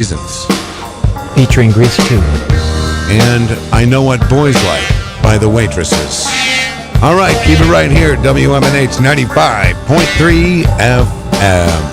Seasons. Featuring Grease 2. And I Know What Boys Like by The Waitresses. All right, keep it right here, WMNH 95.3 FM.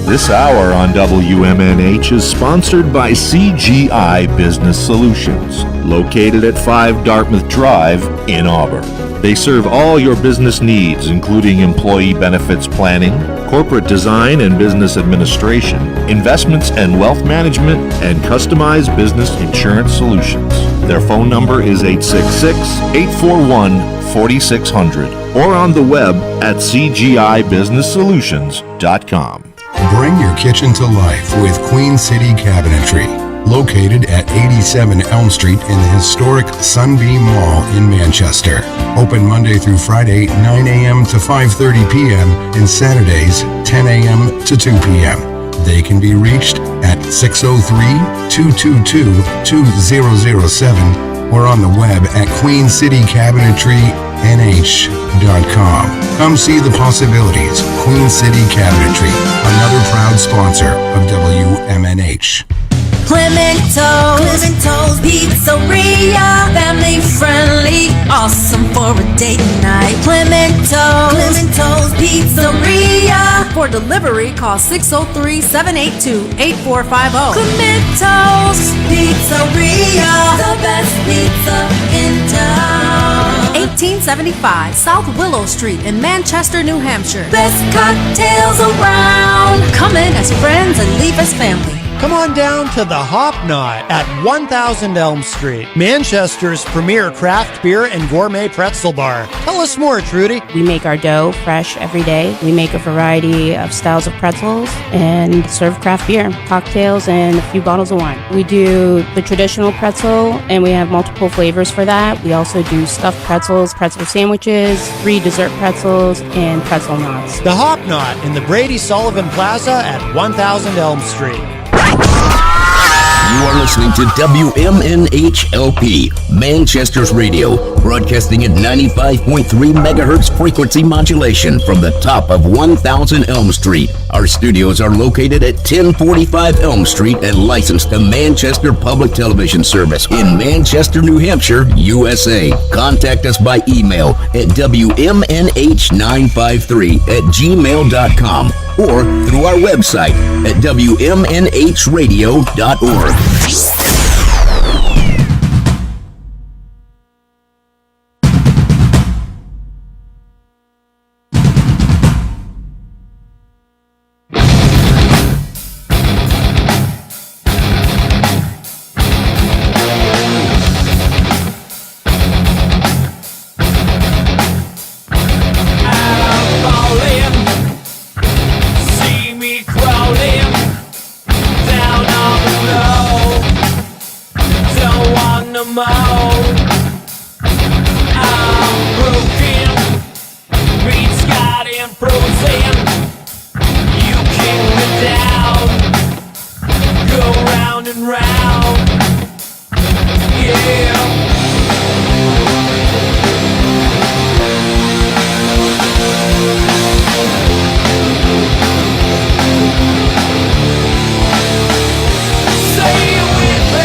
This hour on WMNH is sponsored by CGI Business Solutions, located at 5 Dartmouth Drive in Auburn. They serve all your business needs, including employee benefits planning, corporate design and business administration, investments and wealth management, and customized business insurance solutions. Their phone number is 866-841-4600 or on the web at cgibusinesssolutions.com. Bring your kitchen to life with Queen City Cabinetry, located at 87 Elm Street in the historic Sunbeam Mall in Manchester. Open Monday through Friday, 9 a.m. to 5:30 p.m. and Saturdays, 10 a.m. to 2 p.m. They can be reached at 603-222-2007 or on the web at queencitycabinetrynh.com. Come see the possibilities. Queen City Cabinetry, another proud sponsor of WMNH. Clemento's Pizzeria, family friendly, awesome for a date night. Clemento's Pizzeria. For delivery, call 603-782-8450. Clemento's Pizzeria, the best pizza in town. 1875 South Willow Street in Manchester, New Hampshire. Best cocktails around. Come in as friends and leave as family. Come on down to the Hop Knot at 1000 Elm Street, Manchester's premier craft beer and gourmet pretzel bar. Tell us more, Trudy. We make our dough fresh every day. We make a variety of styles of pretzels and serve craft beer, cocktails, and a few bottles of wine. We do the traditional pretzel, and we have multiple flavors for that. We also do stuffed pretzels, pretzel sandwiches, 3 dessert pretzels, and pretzel knots. The Hop Knot in the Brady Sullivan Plaza at 1000 Elm Street. You are listening to WMNH-LP, Manchester's radio, broadcasting at 95.3 megahertz frequency modulation from the top of 1000 Elm Street. Our studios are located at 1045 Elm Street and licensed to Manchester Public Television Service in Manchester, New Hampshire, USA. Contact us by email at WMNH953@gmail.com or through our website at WMNHradio.org. Say it with me.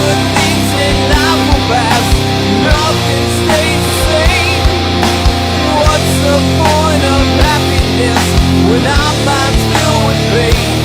good things in life will pass. Nothing stays the same. What's the point of happiness when our minds filled with pain?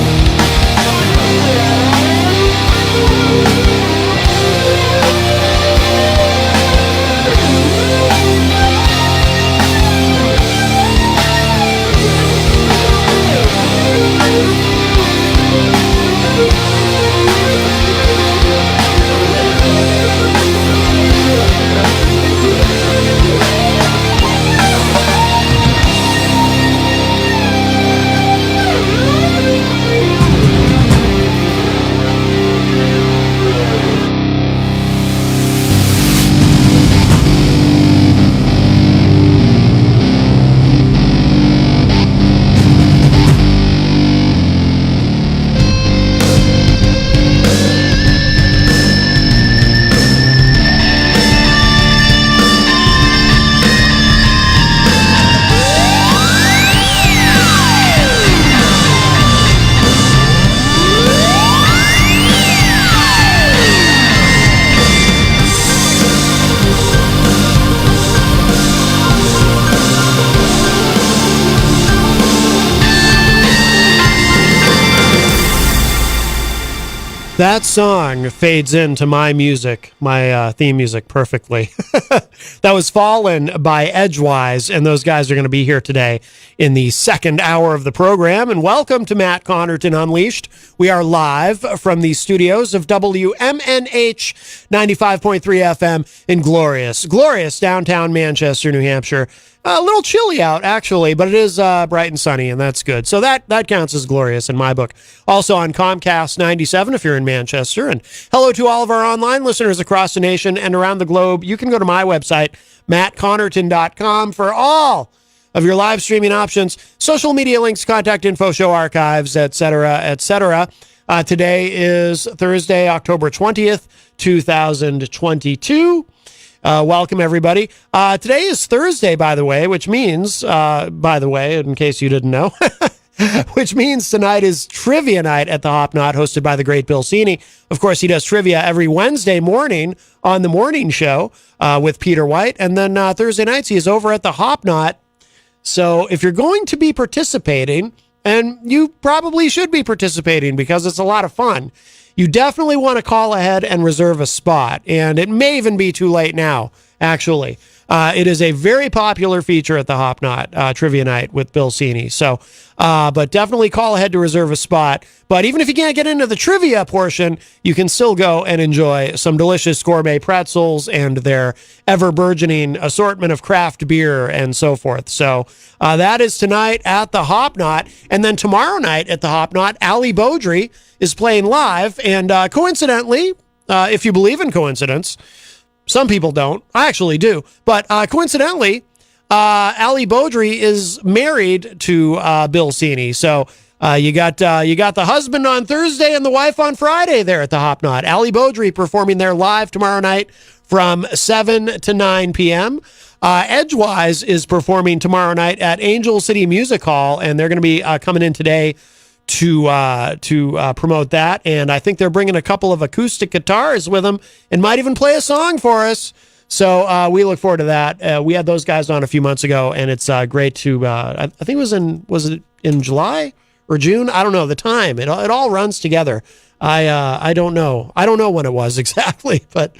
That song fades into my music, my theme music, perfectly. That was Fallen by Edgewise, and those guys are going to be here today in the second hour of the program. And welcome to Matt Connerton Unleashed. We are live from the studios of WMNH 95.3 FM in glorious downtown Manchester, New Hampshire. A little chilly out, actually, but it is bright and sunny, and that's good. So that counts as glorious in my book. Also on Comcast 97 if you're in Manchester. And hello to all of our online listeners across the nation and around the globe. You can go to my website, mattconnerton.com, for all of your live streaming options, social media links, contact info, show archives, etc., etc. Today is Thursday, October 20th, 2022. Welcome, everybody. Today is Thursday, by the way, which means, in case you didn't know, which means tonight is Trivia Night at the Hop Knot, hosted by the great Bill Cini. Of course, he does trivia every Wednesday morning on the morning show with Peter White. And then Thursday nights, he is over at the Hop Knot. So if you're going to be participating, and you probably should be participating because it's a lot of fun, you definitely want to call ahead and reserve a spot. And it may even be too late now, actually. It is a very popular feature at the Hop Knot, Trivia Night with Bill Cini. So, but definitely call ahead to reserve a spot. But even if you can't get into the trivia portion, you can still go and enjoy some delicious gourmet pretzels and their ever-burgeoning assortment of craft beer and so forth. So that is tonight at the Hop Knot. And then tomorrow night at the Hop Knot, Ali Beaudry is playing live. And coincidentally, if you believe in coincidence, some people don't. I actually do. But coincidentally, Ali Beaudry is married to Bill Cini. So you got the husband on Thursday and the wife on Friday there at the Hop Knot. Ali Beaudry performing there live tomorrow night from 7 to 9 p.m. Edgewise is performing tomorrow night at Angel City Music Hall, and they're going to be coming in today to promote that. And I think they're bringing a couple of acoustic guitars with them and might even play a song for us. So we look forward to that. We had those guys on a few months ago, and it's great to, I think was it in July or June? I don't know the time. It all runs together. I don't know. I don't know when it was exactly, but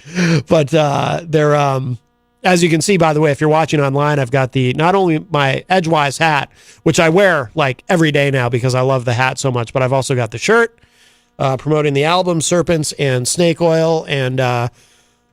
they're, as you can see, by the way, if you're watching online, I've got not only my Edgewise hat, which I wear like every day now because I love the hat so much, but I've also got the shirt promoting the album Serpents and Snake Oil. And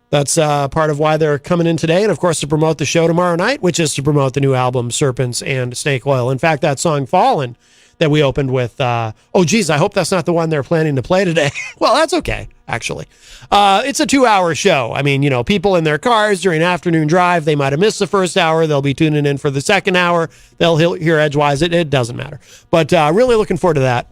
that's part of why they're coming in today. And of course, to promote the show tomorrow night, which is to promote the new album Serpents and Snake Oil. In fact, that song Fallen that we opened with, I hope that's not the one they're planning to play today. Well, that's okay, actually. It's a 2-hour show. I mean, people in their cars during afternoon drive, they might have missed the first hour. They'll be tuning in for the second hour. They'll hear Edgewise. It doesn't matter. But really looking forward to that.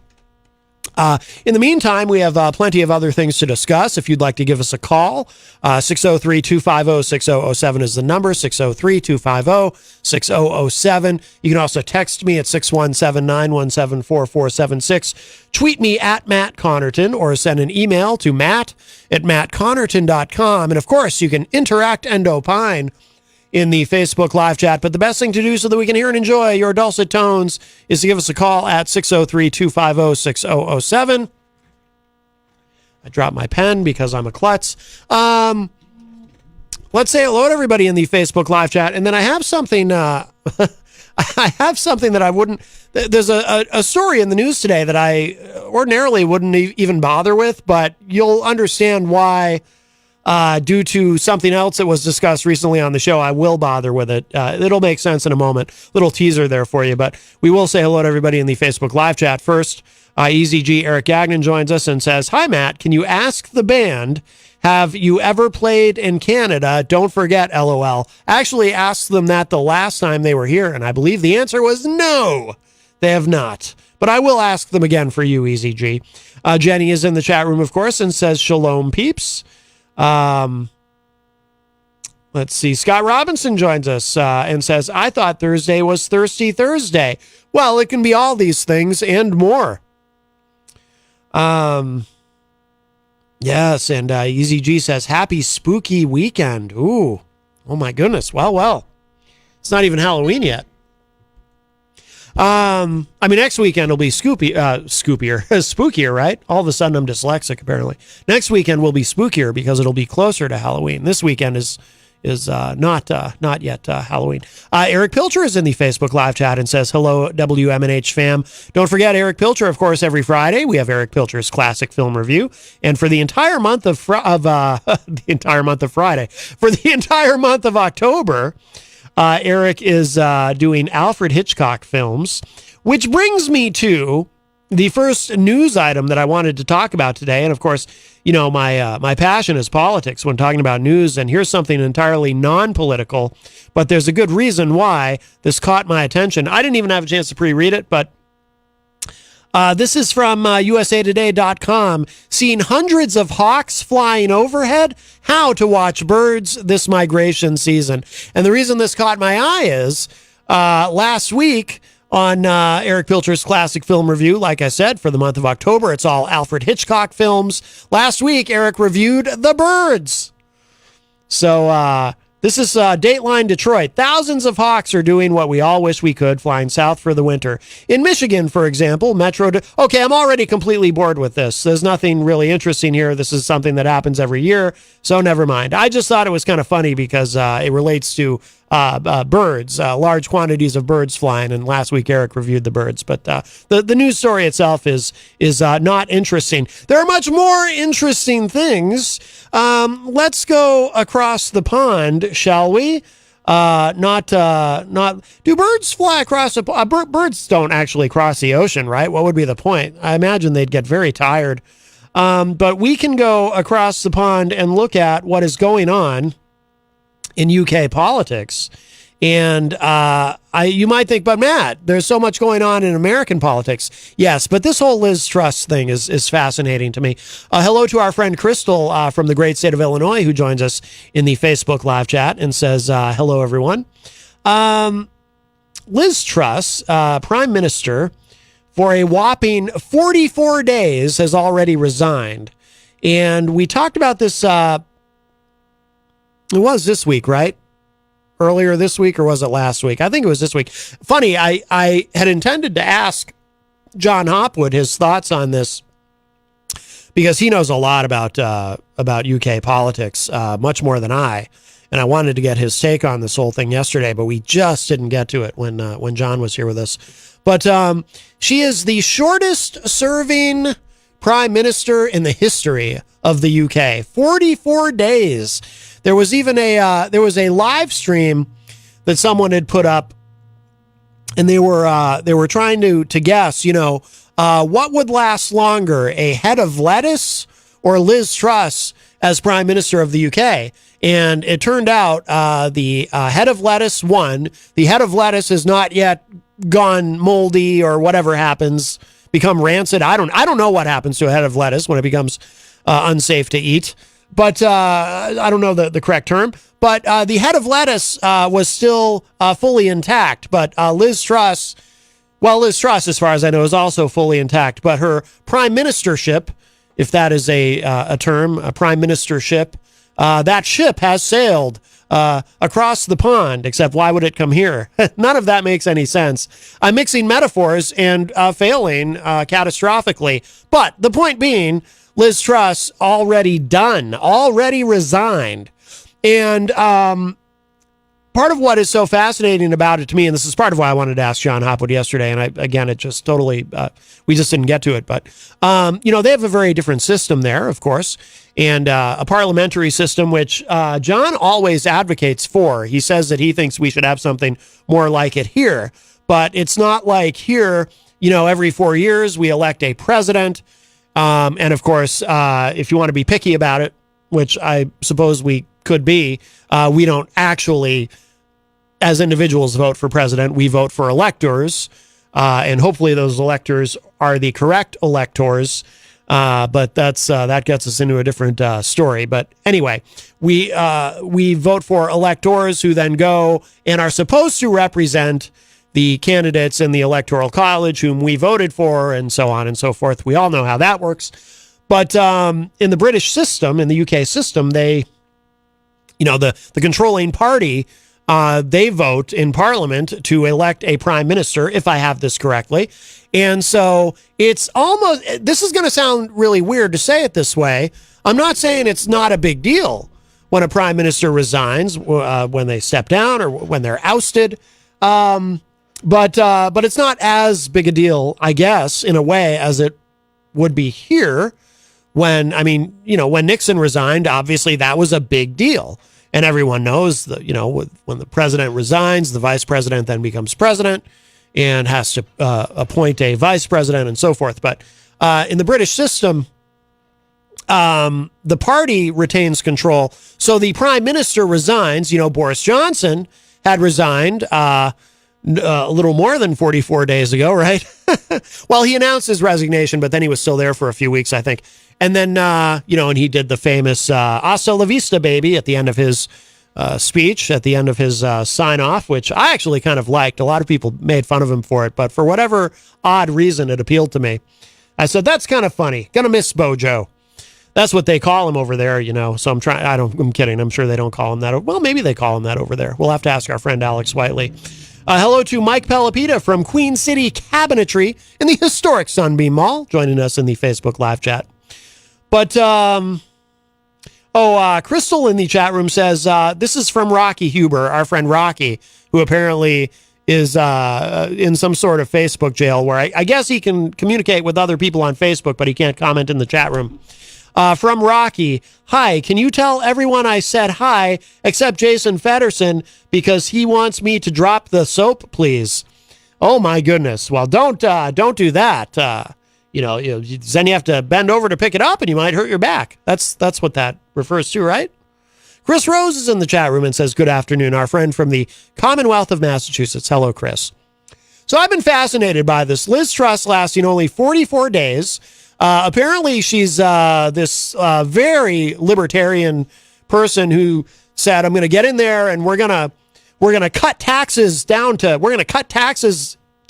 In the meantime, we have plenty of other things to discuss. If you'd like to give us a call, 603-250-6007 is the number, 603-250-6007. You can also text me at 617-917-4476. Tweet me at Matt Connerton or send an email to matt@mattconnerton.com. And of course, you can interact and opine in the Facebook live chat. But the best thing to do so that we can hear and enjoy your dulcet tones is to give us a call at 603-250-6007. I dropped my pen because I'm a klutz. Let's say hello to everybody in the Facebook live chat. And then I have something, I have something that I wouldn't, there's a story in the news today that I ordinarily wouldn't even bother with, but you'll understand why. Due to something else that was discussed recently on the show, I will bother with it. It'll make sense in a moment. Little teaser there for you, but we will say hello to everybody in the Facebook live chat. First, EasyG Eric Gagnon joins us and says, "Hi, Matt. Can you ask the band, have you ever played in Canada? Don't forget, LOL." I actually asked them that the last time they were here, and I believe the answer was no, they have not. But I will ask them again for you, EasyG. Jenny is in the chat room, of course, and says, "Shalom, peeps." Let's see. Scott Robinson joins us and says, "I thought Thursday was Thirsty Thursday." Well, it can be all these things and more. Yes, and EasyG says, "Happy spooky weekend." Ooh, oh my goodness. Well. It's not even Halloween yet. I mean, next weekend will be spookier, right? All of a sudden I'm dyslexic, apparently. Next weekend will be spookier because it'll be closer to Halloween. This weekend is not yet Halloween. Eric Pilcher is in the Facebook live chat and says, "Hello, WMNH fam." Don't forget Eric Pilcher, of course, every Friday we have Eric Pilcher's classic film review. And for the entire month of October, Eric is doing Alfred Hitchcock films, which brings me to the first news item that I wanted to talk about today. And of course, you know, my passion is politics when talking about news. And here's something entirely non-political, but there's a good reason why this caught my attention. I didn't even have a chance to pre-read it, but this is from usatoday.com. Seeing hundreds of hawks flying overhead, how to watch birds this migration season. And the reason this caught my eye is last week on Eric Pilcher's classic film review, like I said, for the month of October, it's all Alfred Hitchcock films. Last week, Eric reviewed The Birds. So this is Dateline Detroit. Thousands of hawks are doing what we all wish we could, flying south for the winter. In Michigan, for example, Okay, I'm already completely bored with this. There's nothing really interesting here. This is something that happens every year, so never mind. I just thought it was kind of funny because it relates to birds, large quantities of birds flying, and last week Eric reviewed The Birds. But the news story itself is not interesting. There are much more interesting things. Let's go across the pond, shall we? Do birds fly across the birds don't actually cross the ocean, right? What would be the point? I imagine they'd get very tired. But we can go across the pond and look at what is going on in UK politics. And you might think, but Matt, there's so much going on in American politics. Yes, but this whole Liz Truss thing is fascinating to me. Hello to our friend Crystal from the great state of Illinois, who joins us in the Facebook live chat and says, hello, everyone. Liz Truss, Prime Minister, for a whopping 44 days has already resigned. And we talked about this, it was this week, right? Earlier this week, or was it last week? I think it was this week. Funny, I had intended to ask John Hopwood his thoughts on this because he knows a lot about UK politics, much more than I. And I wanted to get his take on this whole thing yesterday, but we just didn't get to it when John was here with us. But she is the shortest serving prime minister in the history of the UK. 44 days. There was even a live stream that someone had put up, and they were trying to guess, what would last longer, a head of lettuce or Liz Truss as Prime Minister of the UK. And it turned out the head of lettuce won. The head of lettuce has not yet gone moldy or whatever happens become rancid. I don't know what happens to a head of lettuce when it becomes unsafe to eat, but I don't know the correct term. But the head of lettuce was still fully intact. But Liz Truss, as far as I know, is also fully intact. But her prime ministership, if that is a term, a prime ministership, that ship has sailed across the pond, except why would it come here? None of that makes any sense. I'm mixing metaphors and failing catastrophically. But the point being, Liz Truss already resigned. And part of what is so fascinating about it to me, and this is part of why I wanted to ask John Hopwood yesterday, and it just totally, we just didn't get to it, but, they have a very different system there, of course, and a parliamentary system, which John always advocates for. He says that he thinks we should have something more like it here, but it's not like here, every 4 years we elect a president, and of course, if you want to be picky about it, which I suppose we could be, we don't actually, as individuals, vote for president. We vote for electors, and hopefully those electors are the correct electors. But that gets us into a different story. But anyway, we vote for electors who then go and are supposed to represent the candidates in the Electoral College whom we voted for, and so on and so forth. We all know how that works. But in the British system, in the UK system, they, the controlling party, they vote in Parliament to elect a prime minister, if I have this correctly. And so it's almost, this is going to sound really weird to say it this way. I'm not saying it's not a big deal when a prime minister resigns, when they step down or when they're ousted. But it's not as big a deal, I guess, in a way, as it would be here. When Nixon resigned, obviously that was a big deal. And everyone knows that, when the president resigns, the vice president then becomes president and has to appoint a vice president and so forth. But in the British system, the party retains control. So the prime minister resigns. Boris Johnson had resigned a little more than 44 days ago, right? Well, he announced his resignation, but then he was still there for a few weeks, I think. And then, and he did the famous hasta la vista, baby, at the end of his speech, at the end of his sign-off, which I actually kind of liked. A lot of people made fun of him for it, but for whatever odd reason, it appealed to me. I said, that's kind of funny. Gonna miss Bojo. That's what they call him over there, So I'm kidding. I'm sure they don't call him that. Well, maybe they call him that over there. We'll have to ask our friend Alex Whiteley. Hello to Mike Pelopita from Queen City Cabinetry in the historic Sunbeam Mall, joining us in the Facebook live chat. But, Crystal in the chat room says, this is from Rocky Huber, our friend Rocky, who apparently is in some sort of Facebook jail where I guess he can communicate with other people on Facebook, but he can't comment in the chat room. From Rocky, hi, can you tell everyone I said hi except Jason Federson because he wants me to drop the soap, please? Oh, my goodness. Well, don't do that. Then you have to bend over to pick it up and you might hurt your back. That's what that refers to, right? Chris Rose is in the chat room and says, good afternoon, our friend from the Commonwealth of Massachusetts. Hello, Chris. So I've been fascinated by this. Liz Truss lasting only 44 days. Apparently she's this very libertarian person who said, I'm going to get in there and we're going to cut taxes to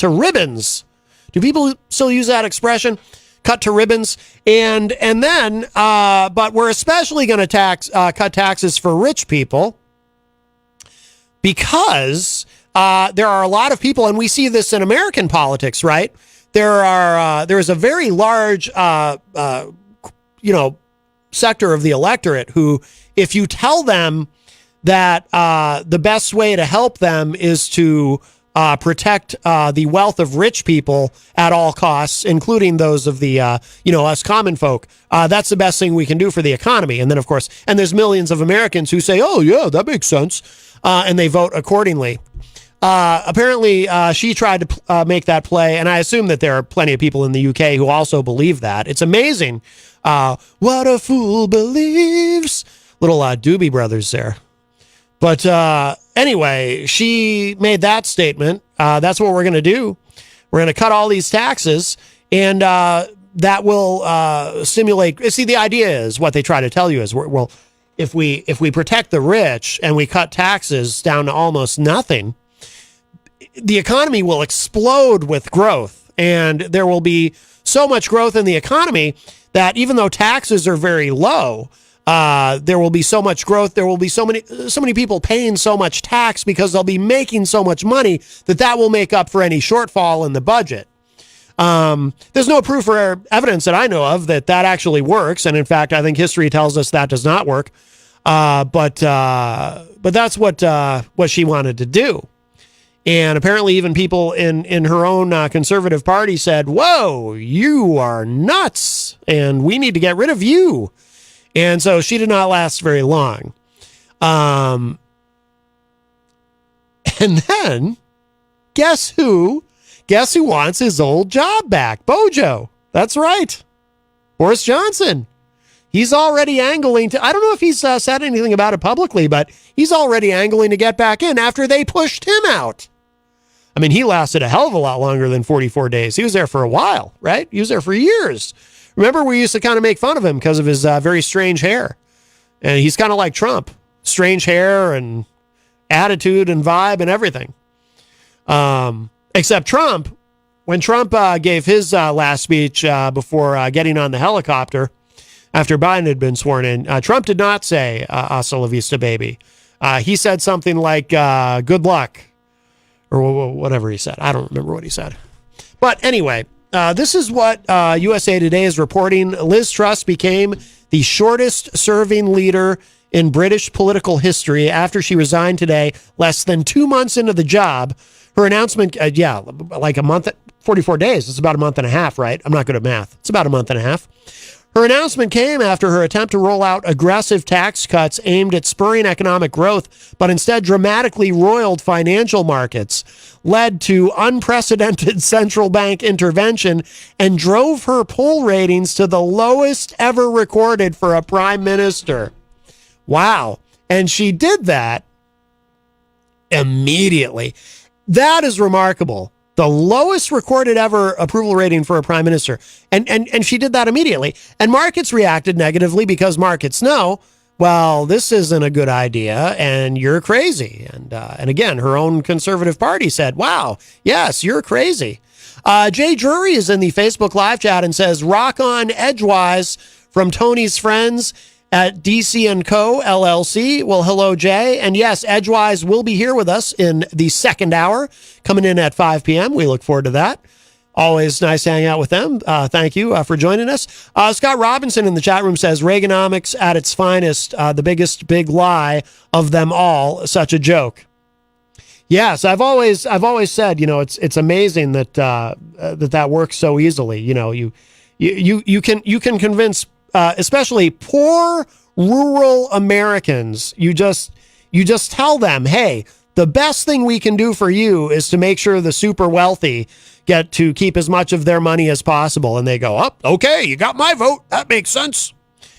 ribbons. Do people still use that expression? Cut to ribbons. And then, but we're especially going to cut taxes for rich people because there are a lot of people, and we see this in American politics, right? There is a very large, sector of the electorate who, if you tell them that the best way to help them is to protect the wealth of rich people at all costs, including those of the, us common folk. That's the best thing we can do for the economy. And then, of course, and there's millions of Americans who say, oh, yeah, that makes sense. And they vote accordingly. Apparently, she tried to make that play, and I assume that there are plenty of people in the UK who also believe that. It's amazing. What a fool believes. Little Doobie Brothers there. But anyway, she made that statement. That's what we're going to do. We're going to cut all these taxes. And that will stimulate. See, the idea is what they try to tell you is, well, if we protect the rich and we cut taxes down to almost nothing, the economy will explode with growth, and there will be so much growth in the economy that even though taxes are very low, there will be so much growth. There will be so many people paying so much tax because they'll be making so much money that will make up for any shortfall in the budget. There's no proof or evidence that I know of that actually works, and in fact, I think history tells us that does not work. But that's what she wanted to do. And apparently even people in her own conservative party said, whoa, you are nuts and we need to get rid of you. And so she did not last very long. And then guess who wants his old job back? Bojo. That's right. Boris Johnson. He's already angling to, I don't know if he's said anything about it publicly, but he's already angling to get back in after they pushed him out. I mean, he lasted a hell of a lot longer than 44 days. He was there for a while, right? He was there for years. Remember, we used to kind of make fun of him because of his very strange hair. And he's kind of like Trump. Strange hair and attitude and vibe and everything. Except Trump, when Trump gave his last speech before getting on the helicopter, after Biden had been sworn in, Trump did not say, hasta la vista, baby. He said something like, good luck, or whatever he said. I don't remember what he said. But anyway, this is what USA Today is reporting. Liz Truss became the shortest serving leader in British political history after she resigned today, less than 2 months into the job. Her announcement, like a month, 44 days. It's about a month and a half, right? I'm not good at math. It's about a month and a half. Her announcement came after her attempt to roll out aggressive tax cuts aimed at spurring economic growth, but instead dramatically roiled financial markets, led to unprecedented central bank intervention, and drove her poll ratings to the lowest ever recorded for a prime minister. Wow. And she did that immediately. That is remarkable. The lowest recorded ever approval rating for a prime minister. And she did that immediately. And markets reacted negatively because markets know, well, this isn't a good idea and you're crazy. And again, her own conservative party said, wow, yes, you're crazy. Jay Drury is in the Facebook live chat and says, rock on Edgewise from Tony's friends at DC & Co. LLC. Well, hello, Jay. And yes, Edgewise will be here with us in the second hour, coming in at 5 p.m. We look forward to that. Always nice to hang out with them. Thank you for joining us. Scott Robinson in the chat room says, Reaganomics at its finest, the biggest big lie of them all, such a joke. Yes, I've always said, it's amazing that that works so easily. You can convince especially poor rural Americans. You just tell them, hey, the best thing we can do for you is to make sure the super wealthy get to keep as much of their money as possible. And they go, oh, okay, you got my vote. That makes sense.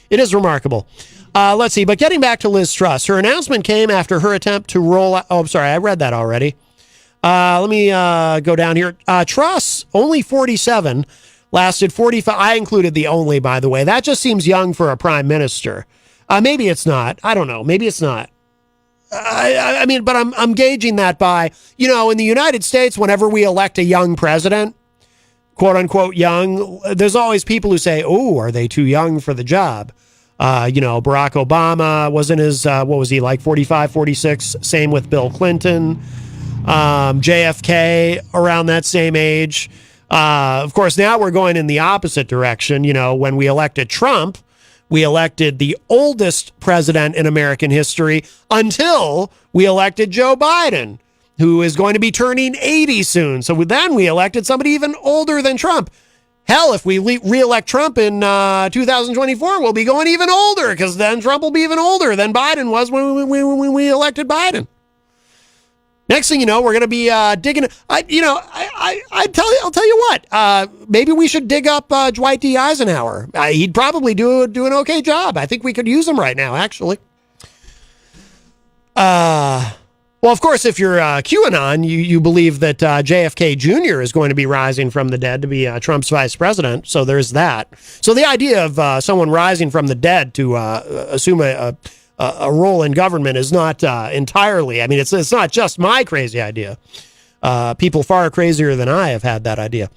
It is remarkable. Let's see. But getting back to Liz Truss, her announcement came after her attempt to roll out. Oh, I'm sorry. I read that already. Let me go down here. Truss, only 47, lasted 45. I included the only, by the way. That just seems young for a prime minister. Maybe it's not. I don't know. Maybe it's not. I mean, but I'm gauging that by, in the United States, whenever we elect a young president, quote unquote young, there's always people who say, oh, are they too young for the job? Barack Obama was in his, what was he, like 45, 46? Same with Bill Clinton. JFK around that same age. Of course, now we're going in the opposite direction. When we elected Trump, we elected the oldest president in American history until we elected Joe Biden, who is going to be turning 80 soon. So then we elected somebody even older than Trump. Hell, if we re-elect Trump in 2024, we'll be going even older, because then Trump will be even older than Biden was when we elected Biden. Next thing you know, we're going to be digging. I'll tell you what. Maybe we should dig up Dwight D. Eisenhower. He'd probably do an okay job. I think we could use him right now, actually. Well, of course, if you're QAnon, you believe that JFK Jr. is going to be rising from the dead to be Trump's vice president. So there's that. So the idea of someone rising from the dead to assume a role in government is not entirely. I mean, it's not just my crazy idea. People far crazier than I have had that idea.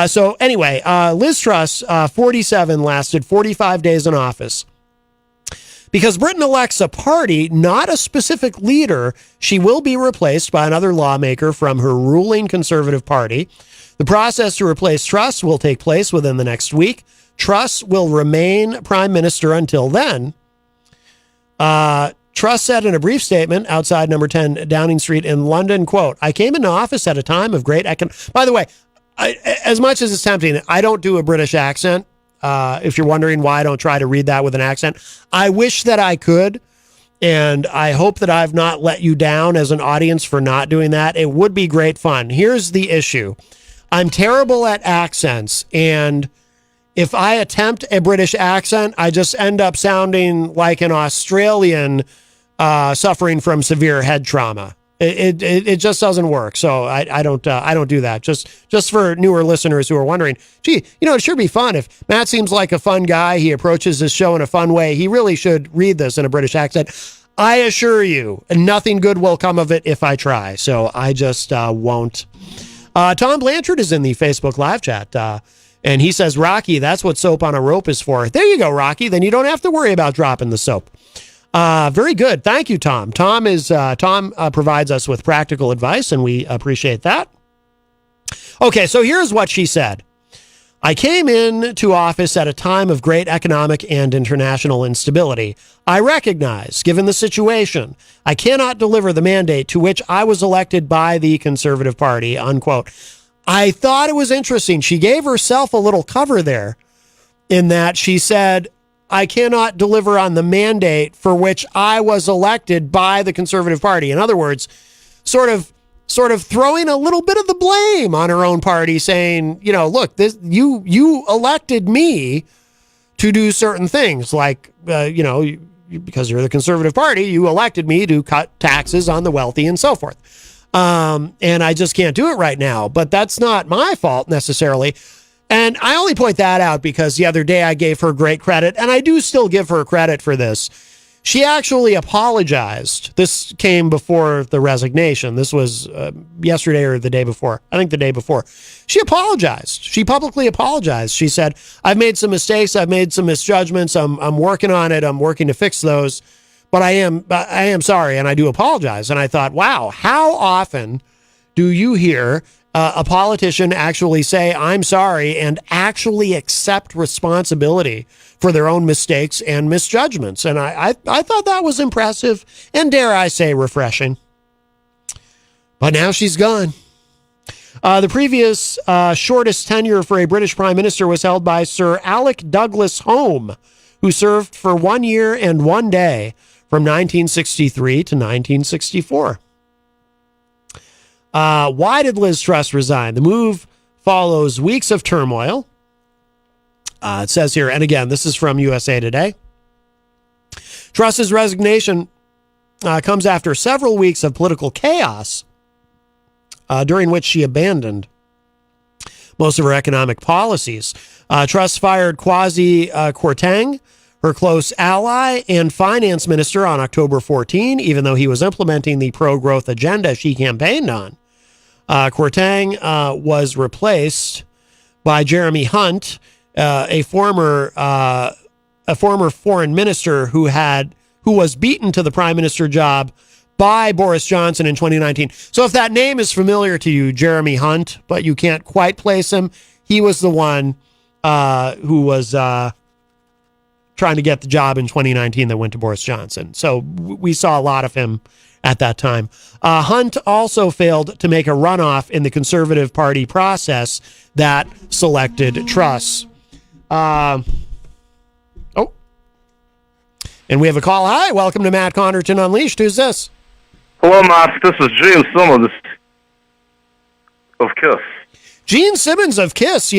So anyway, Liz Truss, 47, lasted 45 days in office. Because Britain elects a party, not a specific leader, she will be replaced by another lawmaker from her ruling Conservative Party. The process to replace Truss will take place within the next week. Truss will remain prime minister until then. Truss said in a brief statement outside number 10 Downing Street in London, quote, "I came into office at a time of great By the way, as much as it's tempting, I don't do a British accent. If you're wondering why I don't try to read that with an accent, I wish that I could. And I hope that I've not let you down as an audience for not doing that. It would be great fun. Here's the issue. I'm terrible at accents. And if I attempt a British accent, I just end up sounding like an Australian suffering from severe head trauma. It just doesn't work. So I don't do that. Just for newer listeners who are wondering, gee, it sure be fun. If Matt seems like a fun guy, he approaches this show in a fun way, he really should read this in a British accent. I assure you, nothing good will come of it if I try. So I just won't. Tom Blanchard is in the Facebook live chat. And he says, Rocky, that's what soap on a rope is for. There you go, Rocky. Then you don't have to worry about dropping the soap. Very good. Thank you, Tom. Tom provides us with practical advice, and we appreciate that. Okay, so here's what she said. I came into office at a time of great economic and international instability. I recognize, given the situation, I cannot deliver the mandate to which I was elected by the Conservative Party, unquote. I thought it was interesting. She gave herself a little cover there in that she said, I cannot deliver on the mandate for which I was elected by the Conservative Party. In other words, sort of throwing a little bit of the blame on her own party, saying, look, you elected me to do certain things, like, because you're the Conservative Party, you elected me to cut taxes on the wealthy and so forth. And I just can't do it right now. But that's not my fault necessarily. And I only point that out because the other day I gave her great credit, and I do still give her credit for this. She actually apologized. This came before the resignation. This was yesterday or the day before. I think the day before. She apologized. She publicly apologized. She said, I've made some mistakes. I've made some misjudgments. I'm working on it. I'm working to fix those. But I am sorry, and I do apologize. And I thought, wow, how often do you hear a politician actually say, I'm sorry, and actually accept responsibility for their own mistakes and misjudgments? And I thought that was impressive and, dare I say, refreshing. But now she's gone. The previous shortest tenure for a British prime minister was held by Sir Alec Douglas Home, who served for 1 year and 1 day from 1963 to 1964. Why did Liz Truss resign? The move follows weeks of turmoil. It says here, and again, this is from USA Today. Truss's resignation comes after several weeks of political chaos, during which she abandoned most of her economic policies. Truss fired Kwasi Kwarteng, her close ally and finance minister, on October 14, even though he was implementing the pro-growth agenda she campaigned on. Kwarteng was replaced by Jeremy Hunt, a former foreign minister who was beaten to the prime minister job by Boris Johnson in 2019. So if that name is familiar to you, Jeremy Hunt, but you can't quite place him, he was the one who was trying to get the job in 2019 that went to Boris Johnson. So we saw a lot of him at that time. Hunt also failed to make a runoff in the Conservative Party process that selected Truss. And we have a call. Hi, welcome to Matt Connerton Unleashed. Who's this? Hello, Matt. This is Gene Simmons of KISS. Gene Simmons of KISS.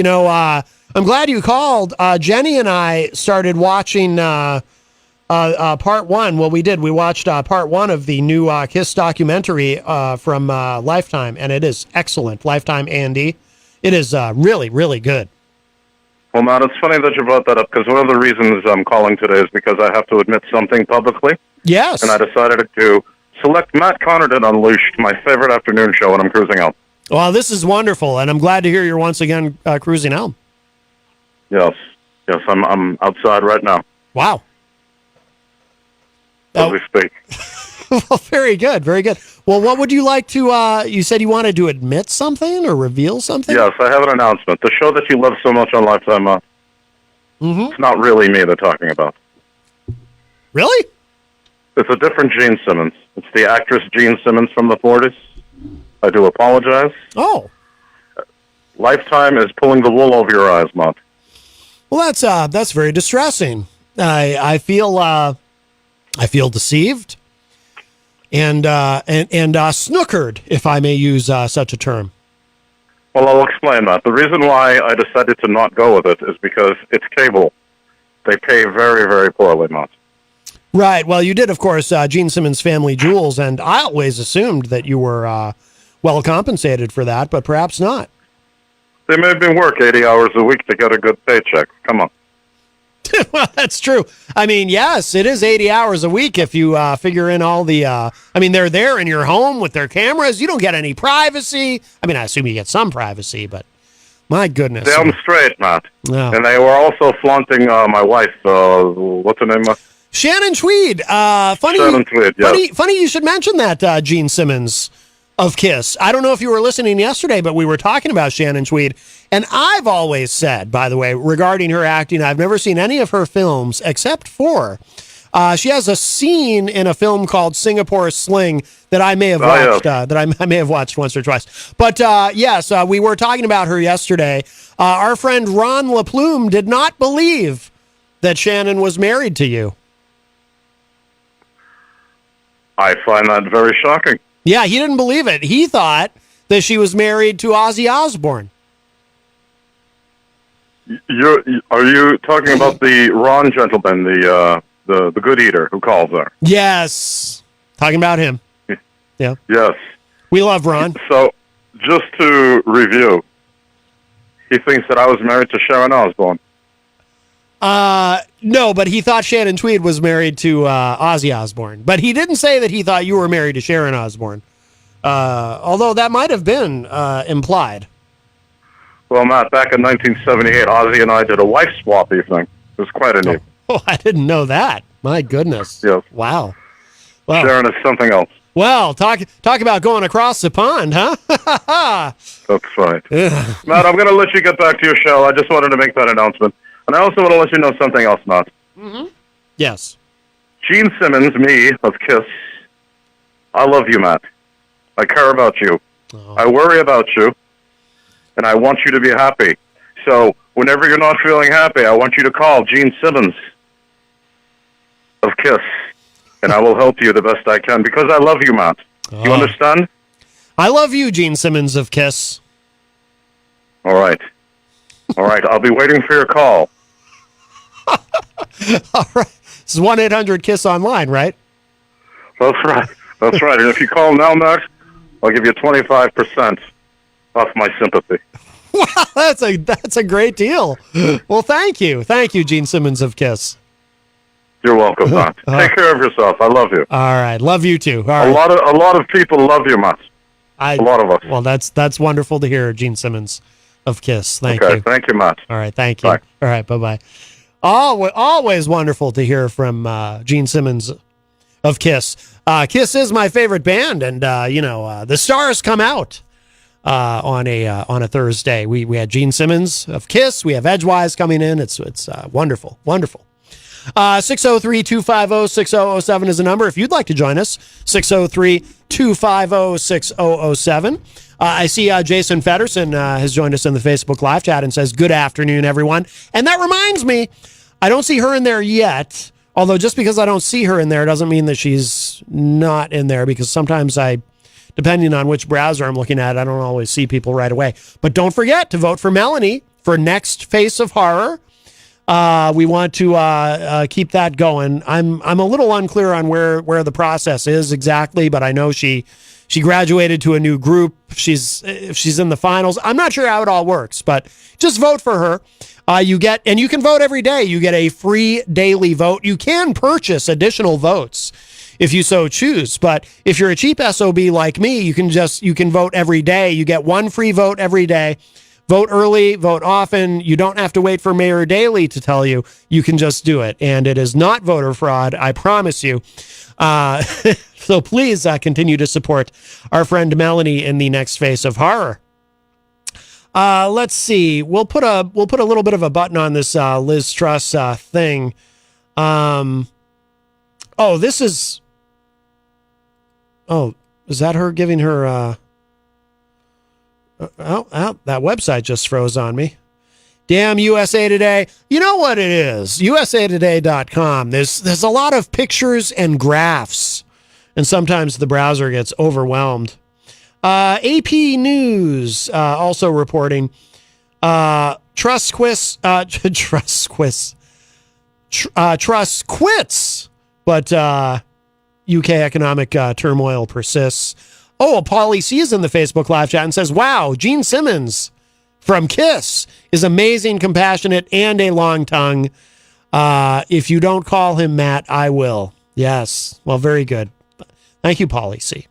I'm glad you called. Jenny and I started watching part one. Well, we did. We watched part one of the new Kiss documentary from Lifetime, and it is excellent. Lifetime A&E. It is really, really good. Well, Matt, it's funny that you brought that up, because one of the reasons I'm calling today is because I have to admit something publicly. Yes. And I decided to select Matt Connarton Unleashed, my favorite afternoon show when I'm cruising out. Well, this is wonderful, and I'm glad to hear you're once again cruising out. Yes. Yes, I'm outside right now. Wow. As we speak. Well, very good, very good. Well, what would you like to, you said you wanted to admit something or reveal something? Yes, I have an announcement. The show that you love so much on Lifetime, it's not really me they're talking about. Really? It's a different Gene Simmons. It's the actress Gene Simmons from the 40s. I do apologize. Oh. Lifetime is pulling the wool over your eyes, Matt. Well, that's very distressing. I feel deceived and snookered, if I may use such a term. Well, I'll explain that. The reason why I decided to not go with it is because it's cable. They pay very, very poorly, Matt. Right. Well, you did, of course, Gene Simmons' Family Jewels, and I always assumed that you were well compensated for that, but perhaps not. They made me work 80 hours a week to get a good paycheck. Come on. Well, that's true. I mean, yes, it is 80 hours a week if you figure in all the, I mean, they're there in your home with their cameras. You don't get any privacy. I mean, I assume you get some privacy, but my goodness. Damn straight, Matt. Yeah. And they were also flaunting my wife. What's her name? Shannon Tweed. Funny, Shannon Tweed, yes. Funny you should mention that, Gene Simmons of Kiss. I don't know if you were listening yesterday, but we were talking about Shannon Tweed. And I've always said, by the way, regarding her acting, I've never seen any of her films except for she has a scene in a film called Singapore Sling that I may have watched, that I may have watched once or twice. But yes, we were talking about her yesterday. Our friend Ron LaPlume did not believe that Shannon was married to you. I find that very shocking. Yeah, he didn't believe it. He thought that she was married to Ozzy Osbourne. Are you talking about the Ron gentleman, the good eater who calls her? Yes. Talking about him. Yeah. Yes. We love Ron. So, just to review, he thinks that I was married to Sharon Osbourne. No, but he thought Shannon Tweed was married to Ozzy Osbourne. But he didn't say that he thought you were married to Sharon Osbourne. Although that might have been implied. Well, Matt, back in 1978, Ozzy and I did a wife swap evening. It was quite a neat. Oh, I didn't know that. My goodness. Yes. Wow. Sharon is something else. Well, talk about going across the pond, huh? That's right. Matt, I'm going to let you get back to your show. I just wanted to make that announcement. And I also want to let you know something else, Matt. Mm-hmm. Yes. Gene Simmons, me, of Kiss, I love you, Matt. I care about you. Oh. I worry about you. And I want you to be happy. So whenever you're not feeling happy, I want you to call Gene Simmons of Kiss. And I will help you the best I can because I love you, Matt. Oh. You understand? I love you, Gene Simmons of Kiss. All right. All right. I'll be waiting for your call. All right. This is 1-800-KISS online, right? That's right. That's right. And if you call now, Matt, I'll give you 25% off my sympathy. Wow, that's a great deal. Well, thank you. Thank you, Gene Simmons of Kiss. You're welcome, Matt. Take care of yourself. I love you. All right. Love you too. All right. A lot of people love you, Matt. A lot of us. Well, that's wonderful to hear, Gene Simmons of Kiss. Thank you. Thank you, Matt. All right. Thank you. Bye. All right. Bye-bye. Always wonderful to hear from Gene Simmons of Kiss. Kiss is my favorite band, and the stars come out on a Thursday. We had Gene Simmons of Kiss. We have Edgewise coming in. It's wonderful, wonderful. 603-250-6007 is the number if you'd like to join us. 603-250-6007. I see Jason Feddersen has joined us in the Facebook live chat and says, "Good afternoon, everyone." And that reminds me, I don't see her in there yet. Although just because I don't see her in there doesn't mean that she's not in there, because sometimes depending on which browser I'm looking at, I don't always see people right away. But don't forget to vote for Melanie for next Face of Horror. We want to keep that going. I'm a little unclear on where the process is exactly, but I know she graduated to a new group. She's in the finals. I'm not sure how it all works, but just vote for her. You can vote every day. You get a free daily vote. You can purchase additional votes if you so choose. But if you're a cheap SOB like me, you can vote every day. You get one free vote every day. Vote early, vote often. You don't have to wait for Mayor Daley to tell you. You can just do it. And it is not voter fraud, I promise you. So please continue to support our friend Melanie in the next face of horror. Let's see. We'll put a little bit of a button on this Liz Truss thing. Is that her giving her that website just froze on me. Damn USA Today. You know what it is? USAtoday.com. There's a lot of pictures and graphs, and sometimes the browser gets overwhelmed. AP News also reporting Truss quits, but UK economic turmoil persists. Oh, Paulie C is in the Facebook live chat and says, wow, Gene Simmons from KISS is amazing, compassionate, and a long tongue. If you don't call him Matt, I will. Yes. Well, very good. Thank you, Paulie C.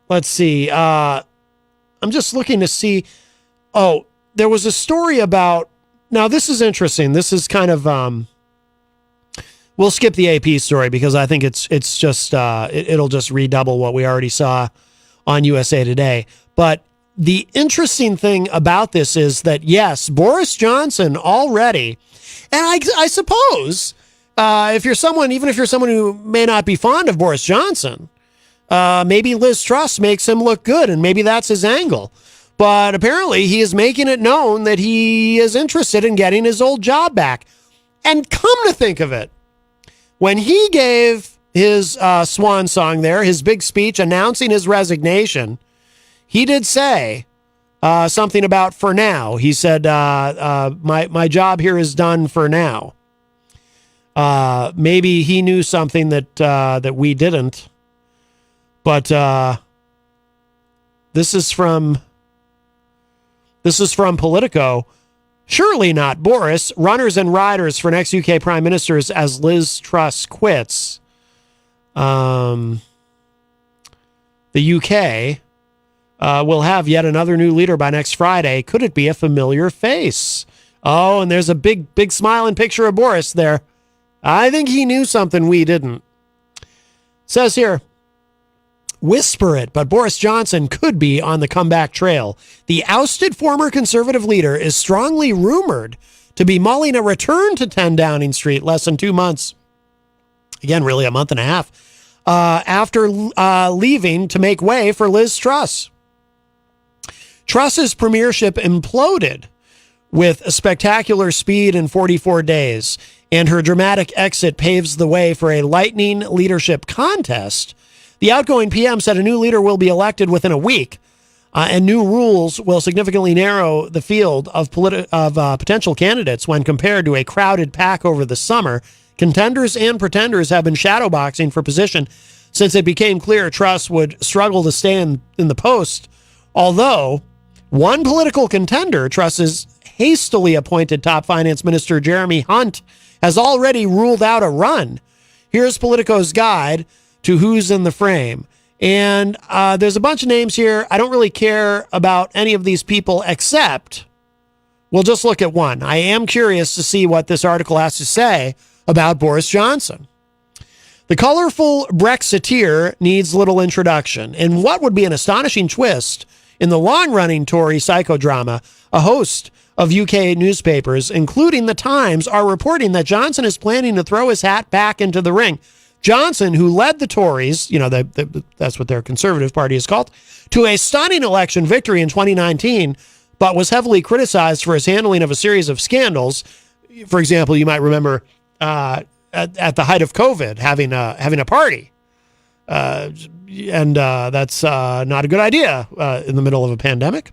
Let's see. I'm just looking to see. Oh, there was a story about, now this is interesting. This is kind of, we'll skip the AP story because I think it's just, it'll just redouble what we already saw on USA Today. But the interesting thing about this is that, yes, Boris Johnson already, and I suppose, even if you're someone who may not be fond of Boris Johnson, maybe Liz Truss makes him look good, and maybe that's his angle. But apparently he is making it known that he is interested in getting his old job back. And come to think of it, when he gave his swan song there, his big speech announcing his resignation, he did say something about for now. He said, my job here is done for now. Maybe he knew something that we didn't. But this is from Politico. Surely not Boris. Runners and riders for next UK Prime Ministers as Liz Truss quits. The UK will have yet another new leader by next Friday. Could it be a familiar face? Oh, and there's a big smiling picture of Boris there. I think he knew something we didn't. Says here, whisper it, but Boris Johnson could be on the comeback trail. The ousted former Conservative leader is strongly rumored to be mulling a return to 10 Downing Street less than 2 months. Again, really a month and a half after leaving to make way for Liz Truss. Truss's premiership imploded with a spectacular speed in 44 days, and her dramatic exit paves the way for a lightning leadership contest. The outgoing PM said a new leader will be elected within a week, and new rules will significantly narrow the field of potential candidates when compared to a crowded pack over the summer. Contenders and pretenders have been shadowboxing for position since it became clear Truss would struggle to stay in the post, although one political contender, Truss's hastily appointed top finance minister Jeremy Hunt, has already ruled out a run. Here's Politico's guide to who's in the frame. And there's a bunch of names here. I don't really care about any of these people except we'll just look at one. I am curious to see what this article has to say about Boris Johnson. The colorful Brexiteer needs little introduction. In what would be an astonishing twist in the long-running Tory psychodrama, a host of UK newspapers, including The Times, are reporting that Johnson is planning to throw his hat back into the ring. Johnson, who led the Tories, that's what their Conservative Party is called, to a stunning election victory in 2019, but was heavily criticized for his handling of a series of scandals. For example, you might remember at the height of COVID, having a party. And that's not a good idea in the middle of a pandemic.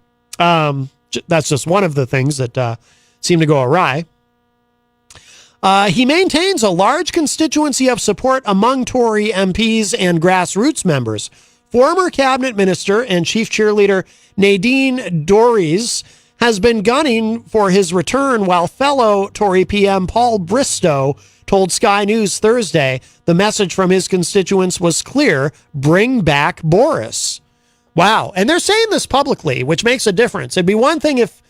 that's just one of the things that seem to go awry. He maintains a large constituency of support among Tory MPs and grassroots members. Former cabinet minister and chief cheerleader Nadine Dorries has been gunning for his return, while fellow Tory PM Paul Bristow told Sky News Thursday the message from his constituents was clear: bring back Boris. Wow. And they're saying this publicly, which makes a difference. It'd be one thing if,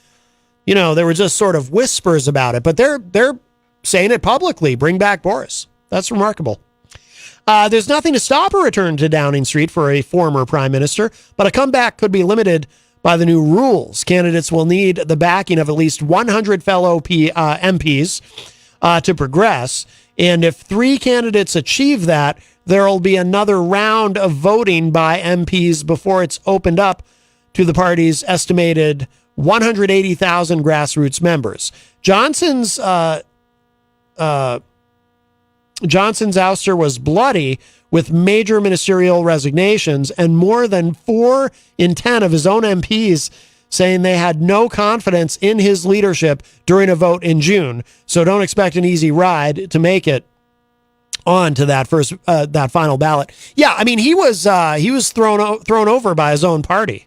there were just sort of whispers about it, but they're saying it publicly: bring back Boris. That's remarkable. There's nothing to stop a return to Downing Street for a former prime minister, but a comeback could be limited by the new rules. Candidates will need the backing of at least 100 fellow MPs to progress. And if 3 candidates achieve that, there will be another round of voting by MPs before it's opened up to the party's estimated 180,000 grassroots members. Johnson's ouster was bloody, with major ministerial resignations and more than 4 in 10 of his own MPs saying they had no confidence in his leadership during a vote in June. So don't expect an easy ride to make it on to that that final ballot. Yeah, I mean, he was thrown over by his own party.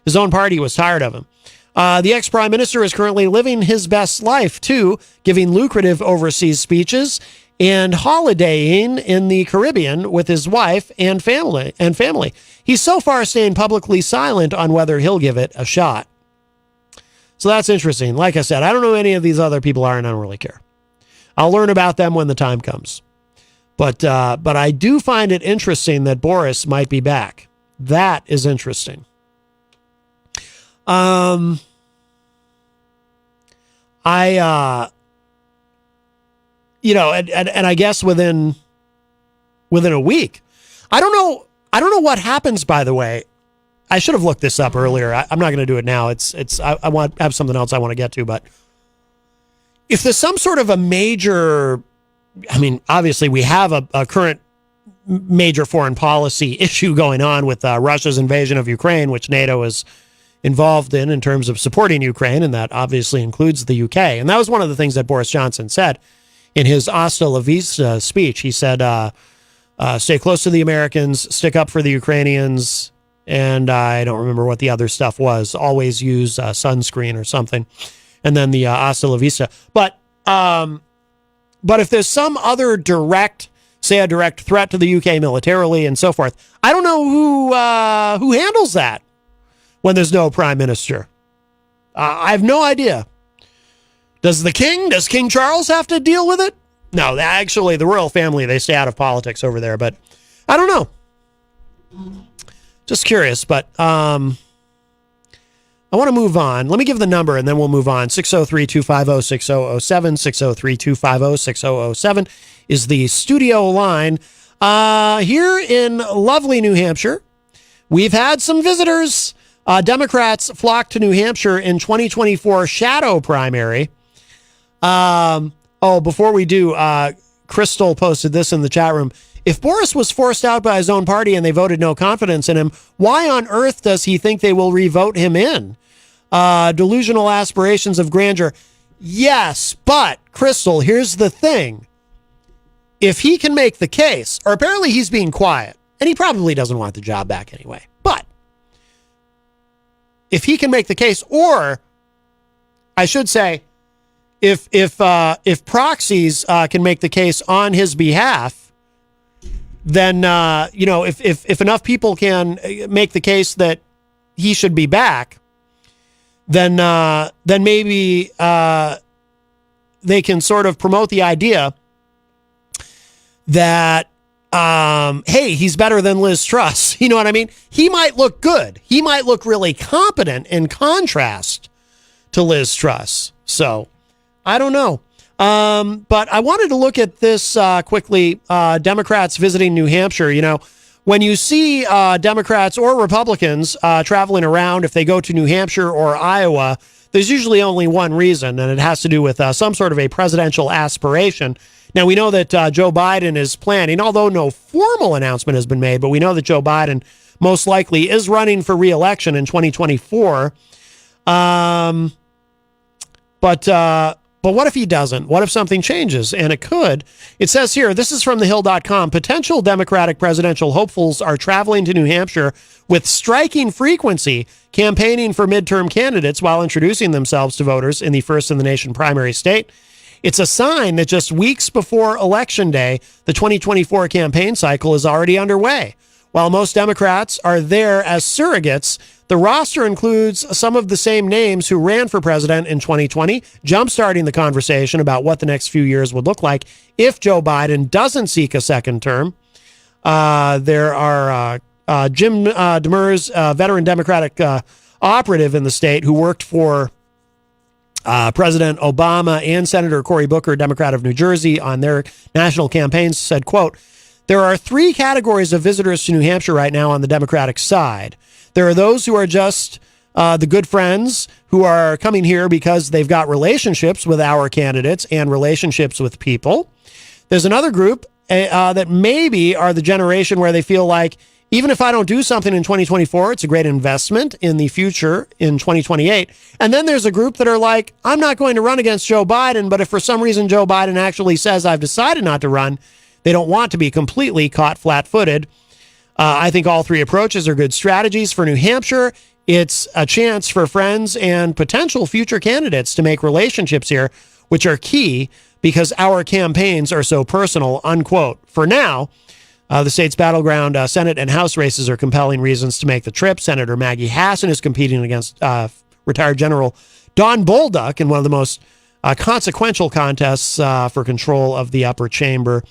His own party was tired of him. The ex-prime minister is currently living his best life too, giving lucrative overseas speeches and holidaying in the Caribbean with his wife and family. He's so far staying publicly silent on whether he'll give it a shot. So that's interesting. Like I said, I don't know who any of these other people are, and I don't really care. I'll learn about them when the time comes. But I do find it interesting that Boris might be back. That is interesting. And I guess within a week, I don't know what happens, by the way. I should have looked this up earlier. I'm not going to do it now. I want to have something else I want to get to, but if there's some sort of a major, I mean, obviously we have a current major foreign policy issue going on with Russia's invasion of Ukraine, which NATO is involved in terms of supporting Ukraine, and that obviously includes the UK. And that was one of the things that Boris Johnson said in his Hasta la Vista speech. He said, stay close to the Americans, stick up for the Ukrainians, and I don't remember what the other stuff was. Always use sunscreen or something. And then the Hasta la Vista. But if there's some other direct threat to the UK militarily and so forth, I don't know who handles that when there's no prime minister. I have no idea. Does King Charles have to deal with it? No, actually, the royal family, they stay out of politics over there, but I don't know. Just curious, but I want to move on. Let me give the number, and then we'll move on. 603-250-6007, 603-250-6007 is the studio line. Here in lovely New Hampshire, we've had some visitors. Democrats flocked to New Hampshire in 2024 shadow primary. Before we do, Crystal posted this in the chat room. If Boris was forced out by his own party and they voted no confidence in him, why on earth does he think they will revote him in? Delusional aspirations of grandeur. Yes, but Crystal, here's the thing. If he can make the case, or apparently he's being quiet, and he probably doesn't want the job back anyway, but if he can make the case, or I should say, if proxies can make the case on his behalf, then if enough people can make the case that he should be back, then maybe they can sort of promote the idea that hey, he's better than Liz Truss. You know what I mean? He might look good. He might look really competent in contrast to Liz Truss. So I don't know. But I wanted to look at this quickly. Democrats visiting New Hampshire. You know, when you see Democrats or Republicans traveling around, if they go to New Hampshire or Iowa, there's usually only one reason, and it has to do with some sort of a presidential aspiration. Now, we know that Joe Biden is planning, although no formal announcement has been made, but we know that Joe Biden most likely is running for re-election in 2024. But what if he doesn't? What if something changes? And it could. It says here, this is from thehill.com, potential Democratic presidential hopefuls are traveling to New Hampshire with striking frequency, campaigning for midterm candidates while introducing themselves to voters in the first-in-the-nation primary state. It's a sign that just weeks before Election Day, the 2024 campaign cycle is already underway. While most Democrats are there as surrogates, the roster includes some of the same names who ran for president in 2020, jumpstarting the conversation about what the next few years would look like if Joe Biden doesn't seek a second term. There are Jim Demers, veteran Democratic operative in the state who worked for President Obama and Senator Cory Booker, Democrat of New Jersey, on their national campaigns, said, quote, "There are three categories of visitors to New Hampshire right now on the Democratic side. There are those who are just the good friends who are coming here because they've got relationships with our candidates and relationships with people. There's another group that maybe are the generation where they feel like, even if I don't do something in 2024, it's a great investment in the future in 2028. And then there's a group that are like, I'm not going to run against Joe Biden, but if for some reason Joe Biden actually says I've decided not to run, they don't want to be completely caught flat-footed. I think all three approaches are good strategies for New Hampshire. It's a chance for friends and potential future candidates to make relationships here, which are key because our campaigns are so personal," unquote. For now, the state's battleground Senate and House races are compelling reasons to make the trip. Senator Maggie Hassan is competing against retired General Don Bolduc in one of the most consequential contests for control of the upper chamber.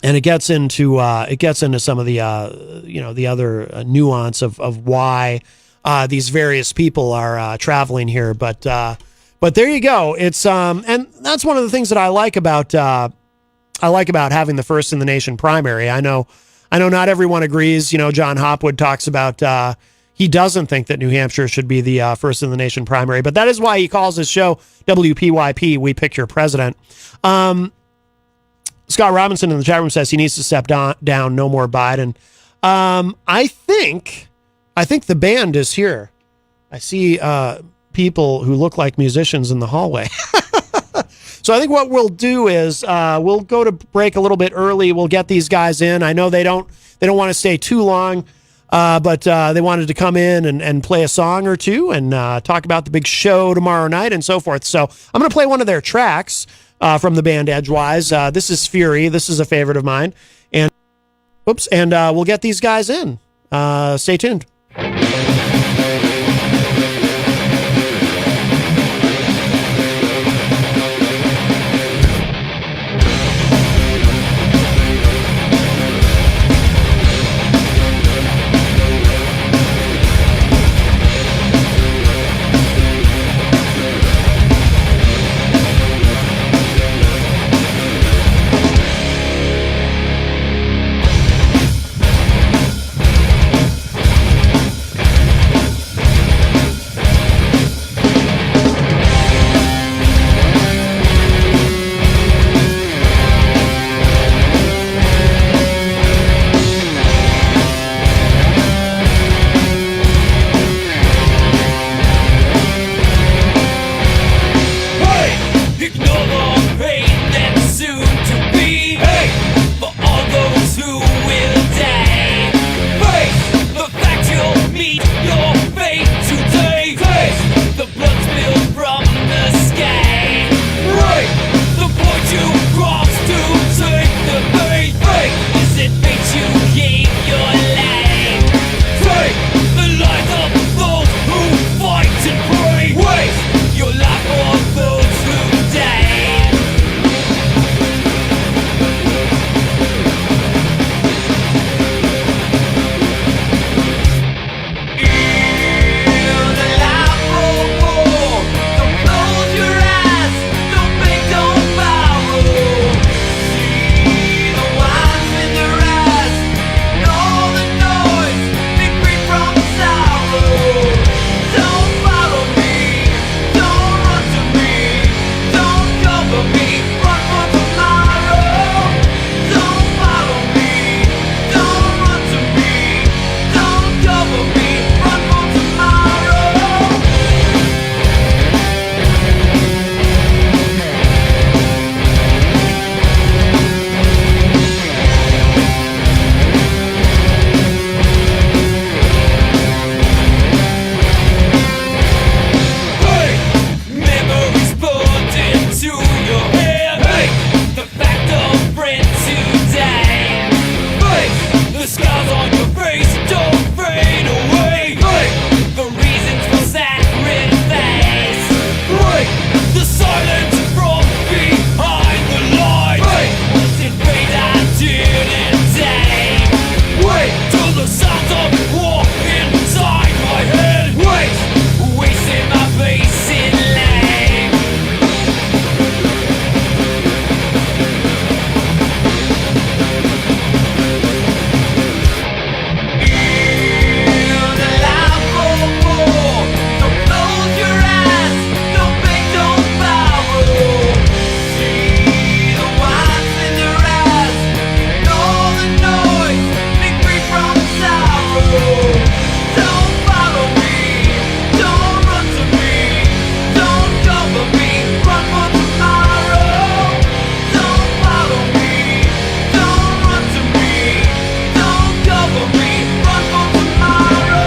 And it gets into some of the the other nuance of why these various people are traveling here. But there you go. It's and that's one of the things that I like about having the first in the nation primary. I know not everyone agrees. You know, John Hopwood talks about he doesn't think that New Hampshire should be the first in the nation primary, but that is why he calls his show WPYP. We Pick Your President. Scott Robinson in the chat room says he needs to step down. No more Biden. I think the band is here. I see people who look like musicians in the hallway. So I think what we'll do is we'll go to break a little bit early. We'll get these guys in. I know they don't want to stay too long, but they wanted to come in and play a song or two and talk about the big show tomorrow night and so forth. So I'm going to play one of their tracks from the band Edgewise. This is Fury. This is a favorite of mine. And we'll get these guys in. Stay tuned. friend today. Hey, the scars on your face don't fade away. Hey, the reasons for sacrifice. Hey, the silence from behind the light. Hey, was it fate I didn't take? Wait till the sounds of war inside my head. Wait, wasting my face in lame. In the life of war, don't close your eyes, don't beg, don't borrow. See the whites in their eyes, ignore the noise, be free from sorrow. Don't follow me, don't run to me, don't cover me, run for tomorrow. Don't follow me, don't run to me, don't cover me, run for tomorrow.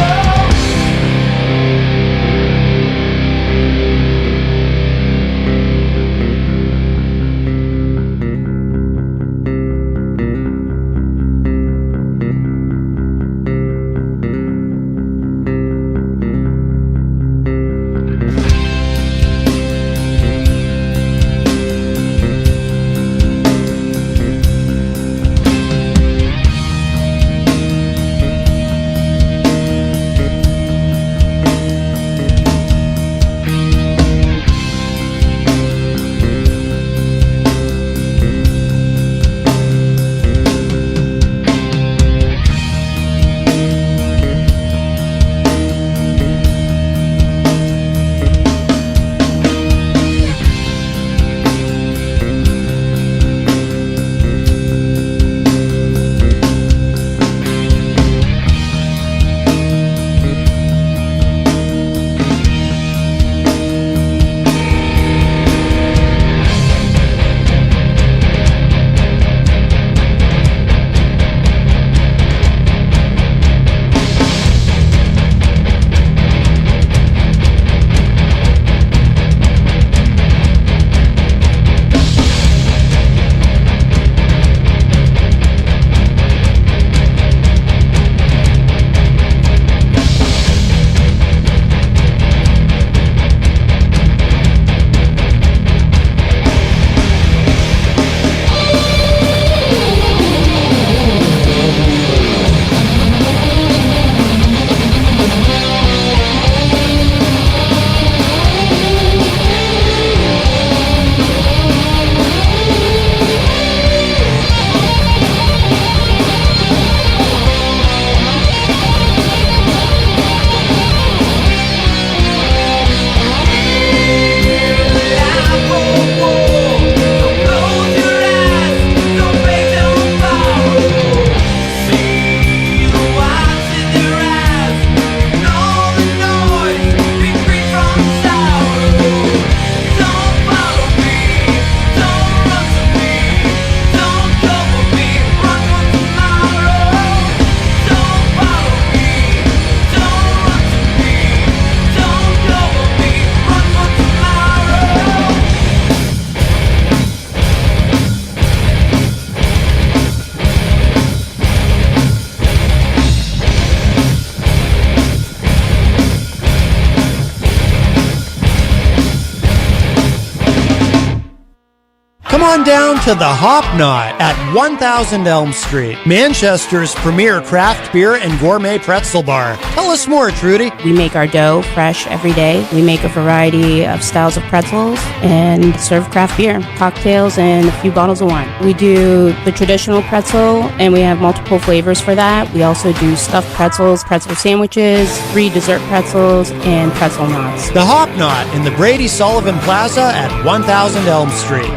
Come on down to the Hop Knot at 1000 Elm Street, Manchester's premier craft beer and gourmet pretzel bar. Tell us more, Trudy. We make our dough fresh every day. We make a variety of styles of pretzels and serve craft beer, cocktails, and a few bottles of wine. We do the traditional pretzel, and we have multiple flavors for that. We also do stuffed pretzels, pretzel sandwiches, free dessert pretzels, and pretzel knots. The Hop Knot in the Brady Sullivan Plaza at 1000 Elm Street.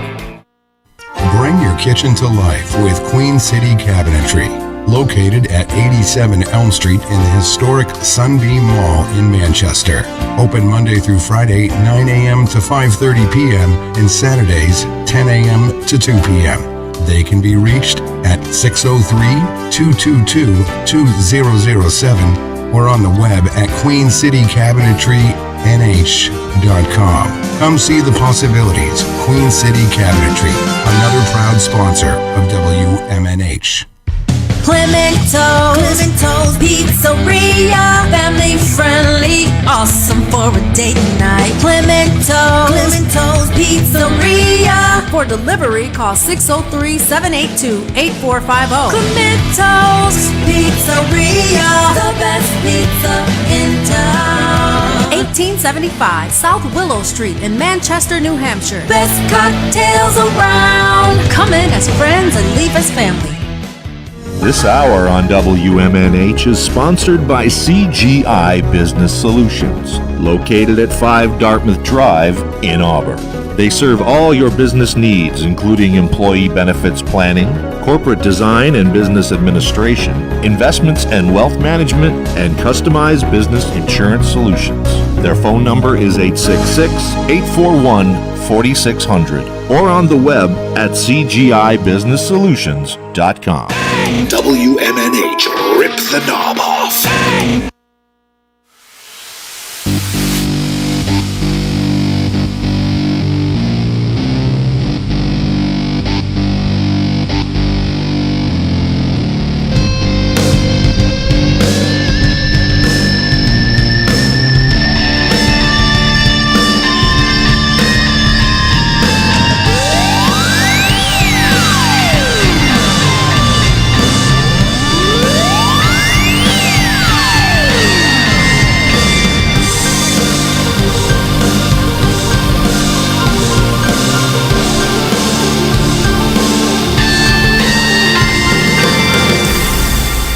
Bring your kitchen to life with Queen City Cabinetry, located at 87 Elm Street in the historic Sunbeam Mall in Manchester. Open Monday through Friday, 9 a.m. to 5:30 p.m. and Saturdays, 10 a.m. to 2 p.m. They can be reached at 603-222-2007 or on the web at queencitycabinetry.com. Come see the possibilities. Queen City Cabinetry, another proud sponsor of WMNH. Clemento's Pizzeria, family friendly, awesome for a date night. Clemento's Pizzeria. For delivery, call 603-782-8450. Clemento's Pizzeria, the best pizza in town. 1875 South Willow Street in Manchester, New Hampshire. Best cocktails around. Come in as friends and leave as family. This hour on WMNH is sponsored by CGI Business Solutions, located at 5 Dartmouth Drive in Auburn. They serve all your business needs, including employee benefits planning, corporate design and business administration, investments and wealth management, and customized business insurance solutions. Their phone number is 866-841-4600 or on the web at cgibusinesssolutions.com. WMNH, rip the knob off.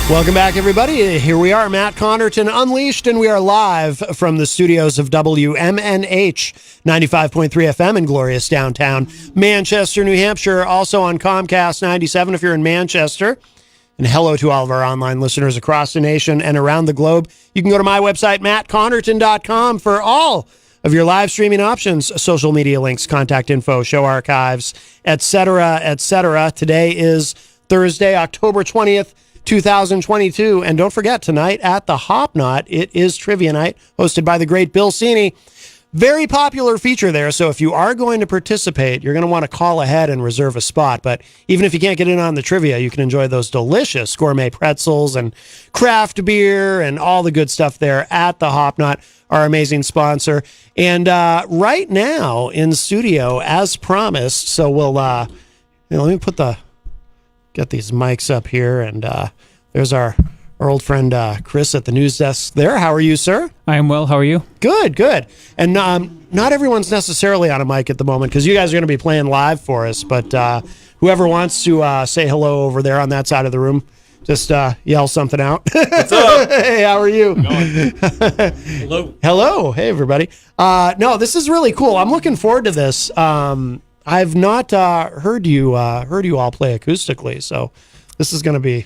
Welcome back, everybody. Here we are, Matt Connerton Unleashed, and we are live from the studios of WMNH 95.3 FM in glorious downtown Manchester, New Hampshire. Also on Comcast 97 if you're in Manchester. And hello to all of our online listeners across the nation and around the globe. You can go to my website, mattconnerton.com, for all of your live streaming options, social media links, contact info, show archives, etc., etc. Today is Thursday, October 20th, 2022. And don't forget, tonight at the Hop Knot, it is Trivia Night, hosted by the great Bill Cini. Very popular feature there, so if you are going to participate, you're going to want to call ahead and reserve a spot. But even if you can't get in on the trivia, you can enjoy those delicious gourmet pretzels and craft beer and all the good stuff there at the Hop Knot, our amazing sponsor. And right now in studio, as promised, so we'll, let me get these mics up here, and there's our old friend Chris at the news desk there. How are you, sir? I am well. How are you? Good, good. And not everyone's necessarily on a mic at the moment because you guys are going to be playing live for us, but whoever wants to say hello over there on that side of the room, just yell something out. What's up? Hey, how are you? Hello. Hello. Hey, everybody. No, this is really cool. I'm looking forward to this. I've not heard you all play acoustically, so this is gonna be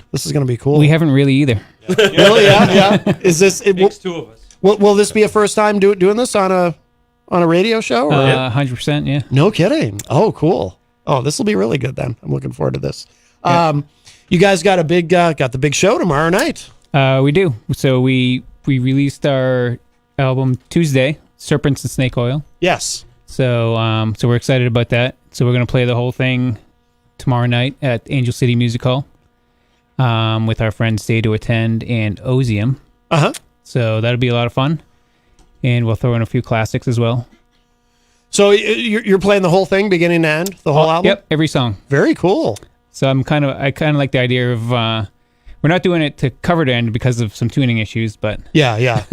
cool. We haven't really either. Really? Yeah. Is this? Takes two of us. Will this be a first time doing this on a radio show? 100%. Yeah. No kidding. Oh, cool. Oh, this will be really good then. I'm looking forward to this. Yeah. You guys got the big show tomorrow night. We do. So we released our album Tuesday, Serpents and Snake Oil. Yes. So we're excited about that. So we're going to play the whole thing tomorrow night at Angel City Music Hall with our friends Day to Attend and Ozium. Uh-huh. So that'll be a lot of fun. And we'll throw in a few classics as well. So you're playing the whole thing beginning to end, the whole album? Yep, every song. Very cool. So I kind of like the idea of we're not doing it to cover to end because of some tuning issues, but yeah.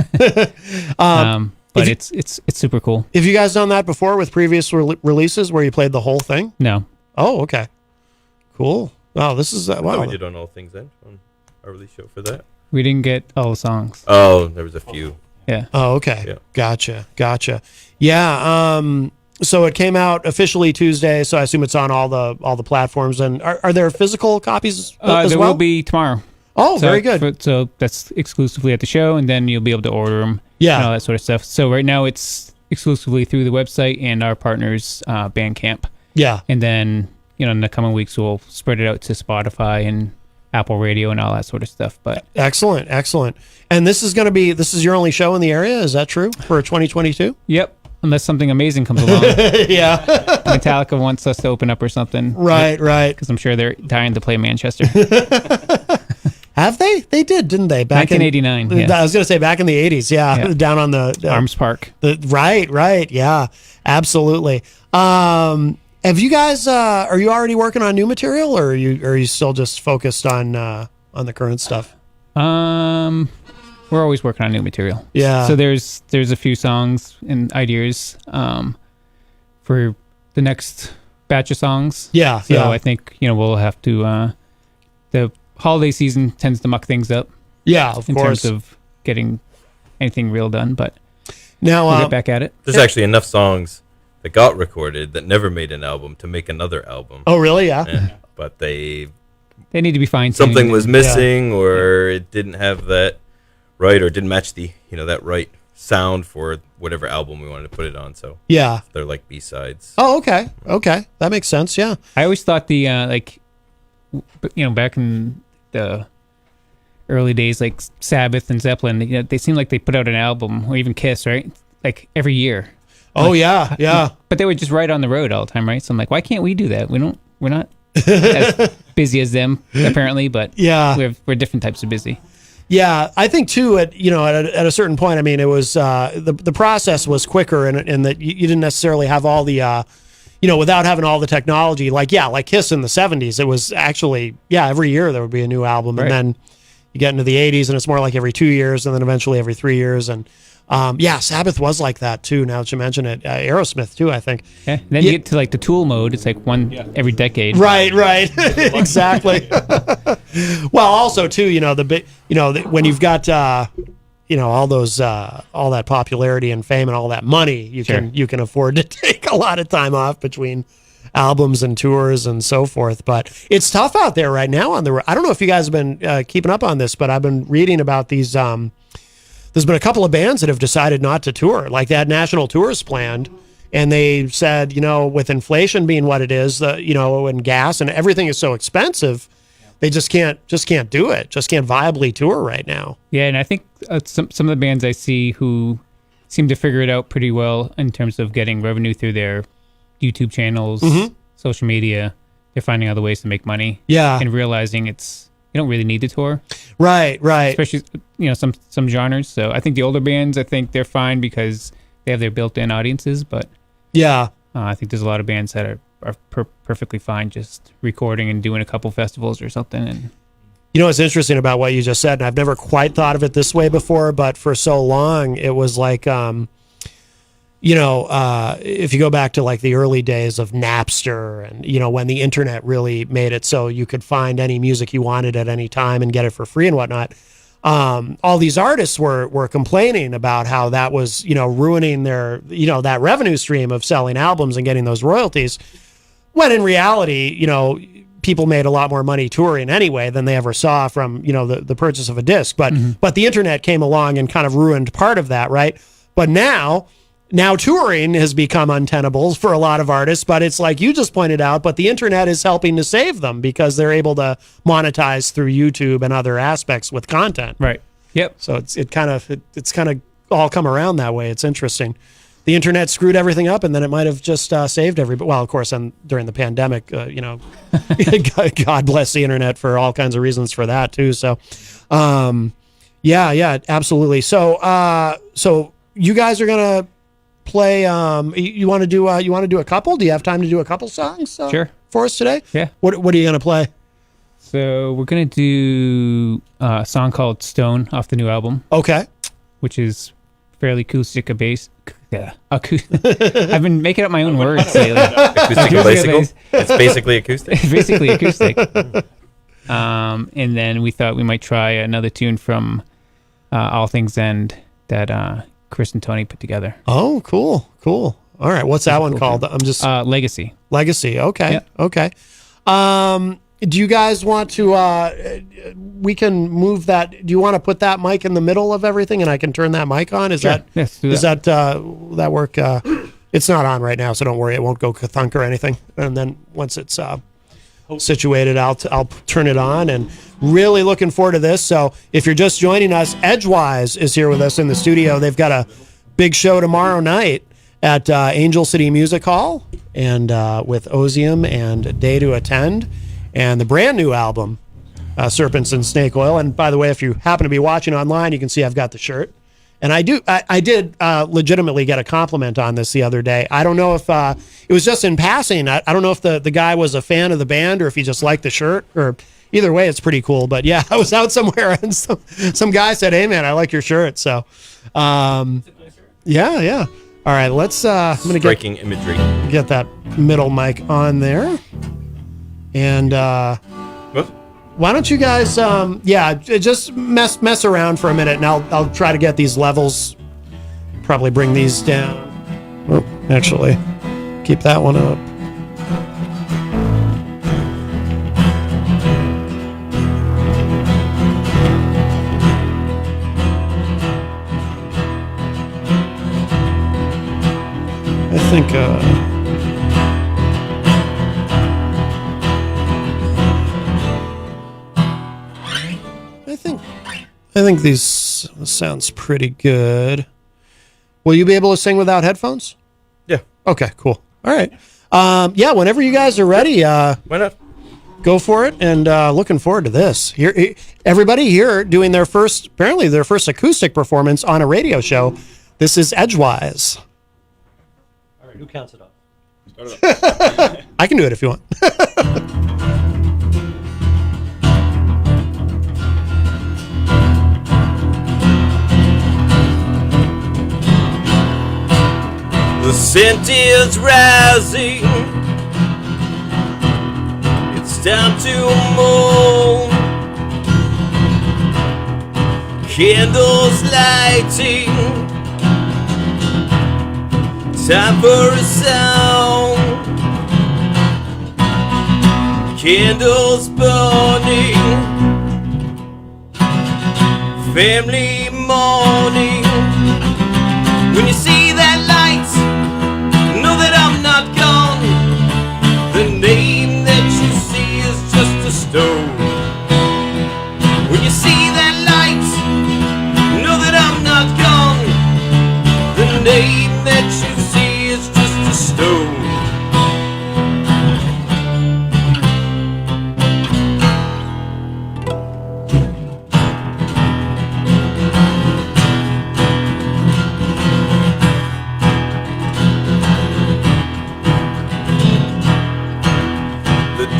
But it's super cool. Have you guys done that before with previous releases where you played the whole thing? No. Oh, okay. Cool. Wow, this is wow. We did on All Things End on our release show for that. We didn't get all the songs. Oh, there was a few. Yeah. Oh, okay. Yeah. Gotcha. Yeah. So it came out officially Tuesday, so I assume it's on all the platforms. And are there physical copies as there well? will be tomorrow. Oh, very good. So that's exclusively at the show, and then you'll be able to order them. Yeah. And all that sort of stuff. So right now it's exclusively through the website and our partners, Bandcamp. Yeah. And then, in the coming weeks, we'll spread it out to Spotify and Apple Radio and all that sort of stuff. But Excellent. And this is your only show in the area. Is that true for 2022? yep, unless something amazing comes along. Yeah. Metallica wants us to open up or something. Right. Because I'm sure they're dying to play Manchester. Have they? They did, didn't they? Back 1989. in, yes. I was going to say back in the 80s. Yeah. Down on the Arms Park. Right. Yeah. Absolutely. Have you guys? Are you already working on new material, or are you still just focused on the current stuff? We're always working on new material. Yeah. So there's a few songs and ideas for the next batch of songs. Yeah. So yeah. I think we'll have to. The holiday season tends to muck things up. Yeah, of in course. terms of getting anything real done, but now we'll get back at it. There's actually enough songs that got recorded that never made an album to make another album. Oh, really? Yeah. But they need to be fine-tuned. Something was missing, or it didn't have that right, or didn't match the that right sound for whatever album we wanted to put it on. So yeah, they're like B-sides. Oh, okay, that makes sense. Yeah. I always thought the back in the early days, like Sabbath and Zeppelin, they seemed like they put out an album, or even Kiss, right? Like every year. Oh, yeah. But they were just right on the road all the time, right? So I'm like, why can't we do that? We're not as busy as them, apparently, but yeah, we're different types of busy. Yeah, I think too at a certain point, I mean, it was the process was quicker, and that you didn't necessarily have all the without having all the technology, like Kiss in the 70s, it was actually, every year there would be a new album. Right. And then you get into the 80s and it's more like every 2 years, and then eventually every 3 years. And Sabbath was like that too, now that you mention it. Aerosmith too, I think. Yeah. And then you get to like the Tool mode, it's like one every decade. Right. Exactly. Well, also too, when you've got all those all that popularity and fame and all that money, you can afford to take a lot of time off between albums and tours and so forth. But it's tough out there right now on the road. I don't know if you guys have been keeping up on this, but I've been reading about these. There's been a couple of bands that have decided not to tour. Like they had national tours planned, and they said, with inflation being what it is, and gas and everything is so expensive, they just can't do it. Just can't viably tour right now. Yeah, and I think some of the bands I see who seem to figure it out pretty well in terms of getting revenue through their YouTube channels, social media, they're finding other ways to make money. Yeah, and realizing you don't really need to tour. Right. Especially some genres. So I think the older bands, I think they're fine because they have their built-in audiences. But I think there's a lot of bands that are perfectly fine just recording and doing a couple festivals or something. And what's interesting about what you just said, and I've never quite thought of it this way before, but for so long it was like, if you go back to like the early days of Napster and, when the internet really made it so you could find any music you wanted at any time and get it for free and whatnot. All these artists were complaining about how that was, ruining their, that revenue stream of selling albums and getting those royalties. When in reality, people made a lot more money touring anyway than they ever saw from, the purchase of a disc. But the internet came along and kind of ruined part of that, right? But now touring has become untenable for a lot of artists, but it's like you just pointed out, but the internet is helping to save them because they're able to monetize through YouTube and other aspects with content. Right. Yep. So it's kind of all come around that way. It's interesting. The internet screwed everything up, and then it might have just saved everybody. Well, of course, and during the pandemic, God bless the internet for all kinds of reasons for that too. So, absolutely. So you guys are gonna play. You want to do a couple? Do you have time to do a couple songs? Sure. For us today. Yeah. What are you gonna play? So we're gonna do a song called "Stone" off the new album. Okay. Which is fairly acoustic bass. Yeah. I've been making up my own words lately. Acoustic. It's basically acoustic. It's basically acoustic. And then we thought we might try another tune from All Things End that Chris and Tony put together. Oh, cool. All right. What's that one called? I'm just Legacy. Okay. Yeah. Okay. Do you guys want to? We can move that. Do you want to put that mic in the middle of everything, and I can turn that mic on? Sure. Yes, does that work? It's not on right now, so don't worry. It won't go ka-thunk or anything. And then once it's situated, I'll turn it on. And Really looking forward to this. So if you're just joining us, Edgewise is here with us in the studio. They've got a big show tomorrow night at Angel City Music Hall, and with Ozium and Day to Attend, and the brand new album, Serpents and Snake Oil. And by the way, if you happen to be watching online, you can see I've got the shirt. And I did legitimately get a compliment on this the other day. I don't know if it was just in passing. I don't know if the guy was a fan of the band or if he just liked the shirt, or either way, it's pretty cool. But yeah, I was out somewhere and some guy said, "Hey man, I like your shirt." So, yeah. All right, let's. I'm gonna Striking imagery. Get that middle mic on there, and what? Why don't you guys, just mess around for a minute, and I'll try to get these levels. Probably bring these down. Oh, actually, keep that one up. I think. I think these sounds pretty good. Will you be able to sing without headphones? Yeah. Okay, cool. All right. Whenever you guys are ready, why not? Go for it. And looking forward to this. Here, everybody here doing their first acoustic performance on a radio show. This is Edgewise. All right, who counts it up? Start it up. I can do it if you want. The scent is rising. It's time to move. Candles lighting. Time for a sound. Candles burning. Family mourning. When you see that light, know that I'm not gone. The name that you see is just a stone. When you see that light, know that I'm not gone. The name that you see is just a stone.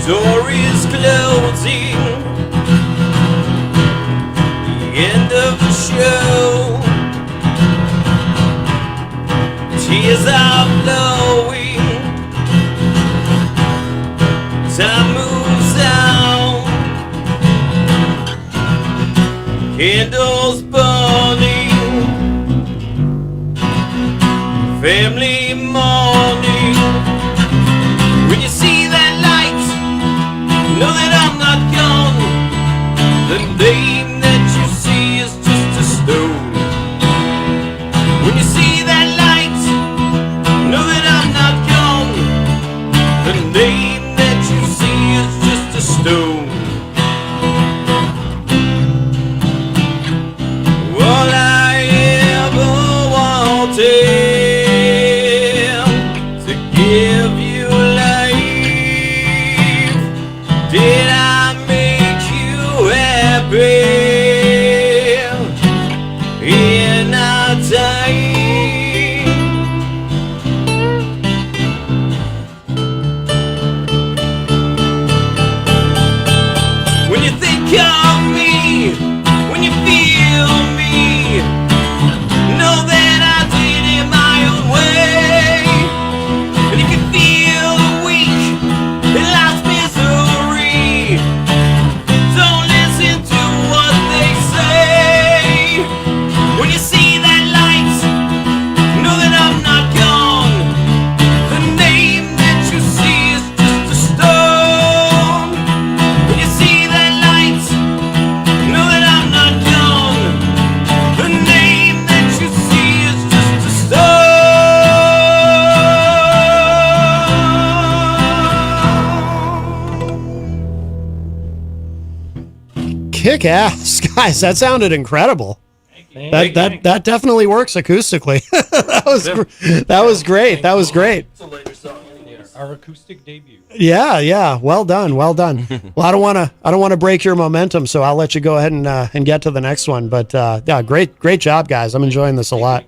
Door is closing. The end of the show. Tears are flowing. Time moves on. Candles burning. Family mourning. When you see that light, know that I'm not gone. The name that you see is just a stone. When you see that light, know that I'm not gone. The name that you see is just a stone. All I ever wanted to give you life. Did I make you happy in our time? Kick ass, guys! That sounded incredible. That definitely works acoustically. that was great. That was great. It's a later song. Our acoustic debut. Yeah. Well done. Well I don't want to break your momentum, so I'll let you go ahead and get to the next one. But yeah, great job, guys. I'm enjoying this a lot.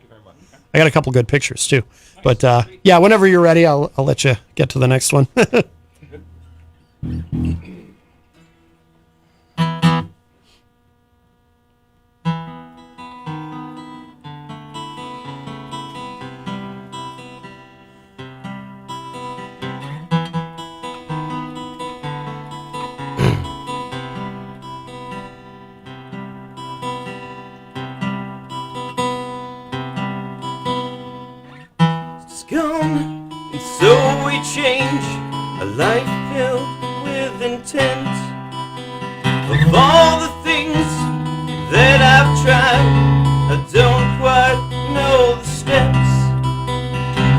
I got a couple good pictures too. But yeah, whenever you're ready, I'll let you get to the next one. Gone, and so we change a life filled with intent. Of all the things that I've tried, I don't quite know the steps.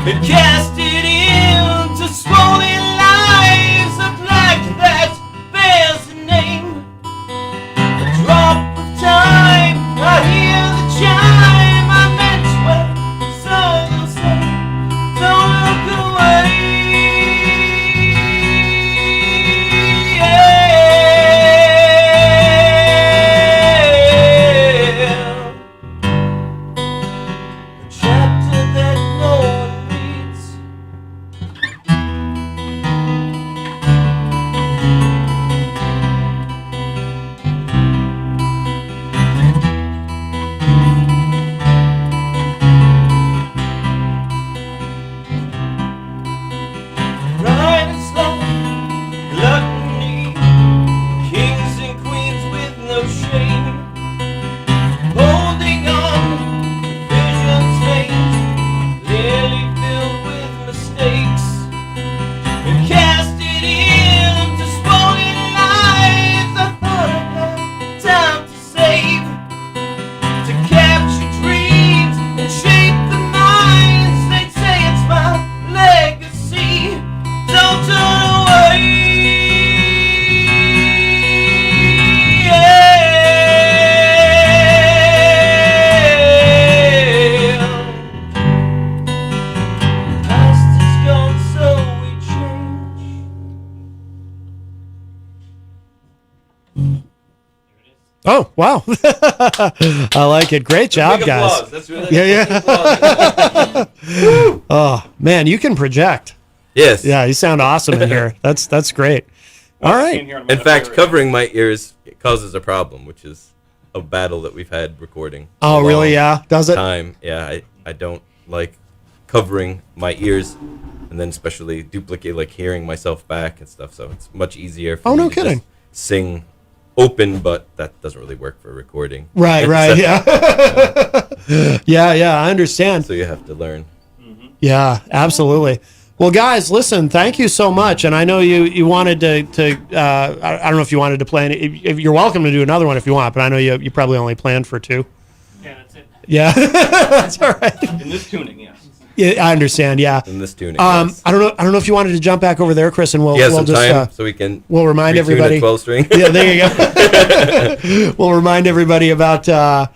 And cast it into swollen lives, a black that bears a name. A drop of time, I hear the chime, I meant well, so they'll say. Don't look away. A chapter that no one reads. Right and slow, gluttony, kings and queens with no shame, holding on to visions faint, nearly filled with mistakes, and cast it into swollen lives. I thought I had time to save, to capture dreams and shape the minds. They'd say it's my legacy. Don't turn away. Past is gone, so we change. Oh, wow. I like it. Great job, Big guys. applause. That's really Yeah. Oh, man, you can project. Yes. Yeah, you sound awesome in here. That's great. All right. In fact, covering my ears causes a problem, which is a battle that we've had recording. Oh, a really? long Yeah. Does it? Time. Yeah, I don't like covering my ears, and then especially duplicate, like hearing myself back and stuff. So it's much easier for Oh, me no to just kidding. sing open, but that doesn't really work for recording. Right, yeah. yeah, I understand. So you have to learn. Yeah, absolutely. Well, guys, listen, thank you so much. And I know you wanted to I don't know if you wanted to play any, if you're welcome to do another one if you want, but I know you probably only planned for 2. Yeah, that's it. Yeah, that's all right. In this tuning, yes. Yeah, I understand. Yeah. In this tuning. I don't know if you wanted to jump back over there, Chris, and we'll some just time so we can we'll remind retune everybody. a 12-string. Yeah, there you go. We'll remind everybody about the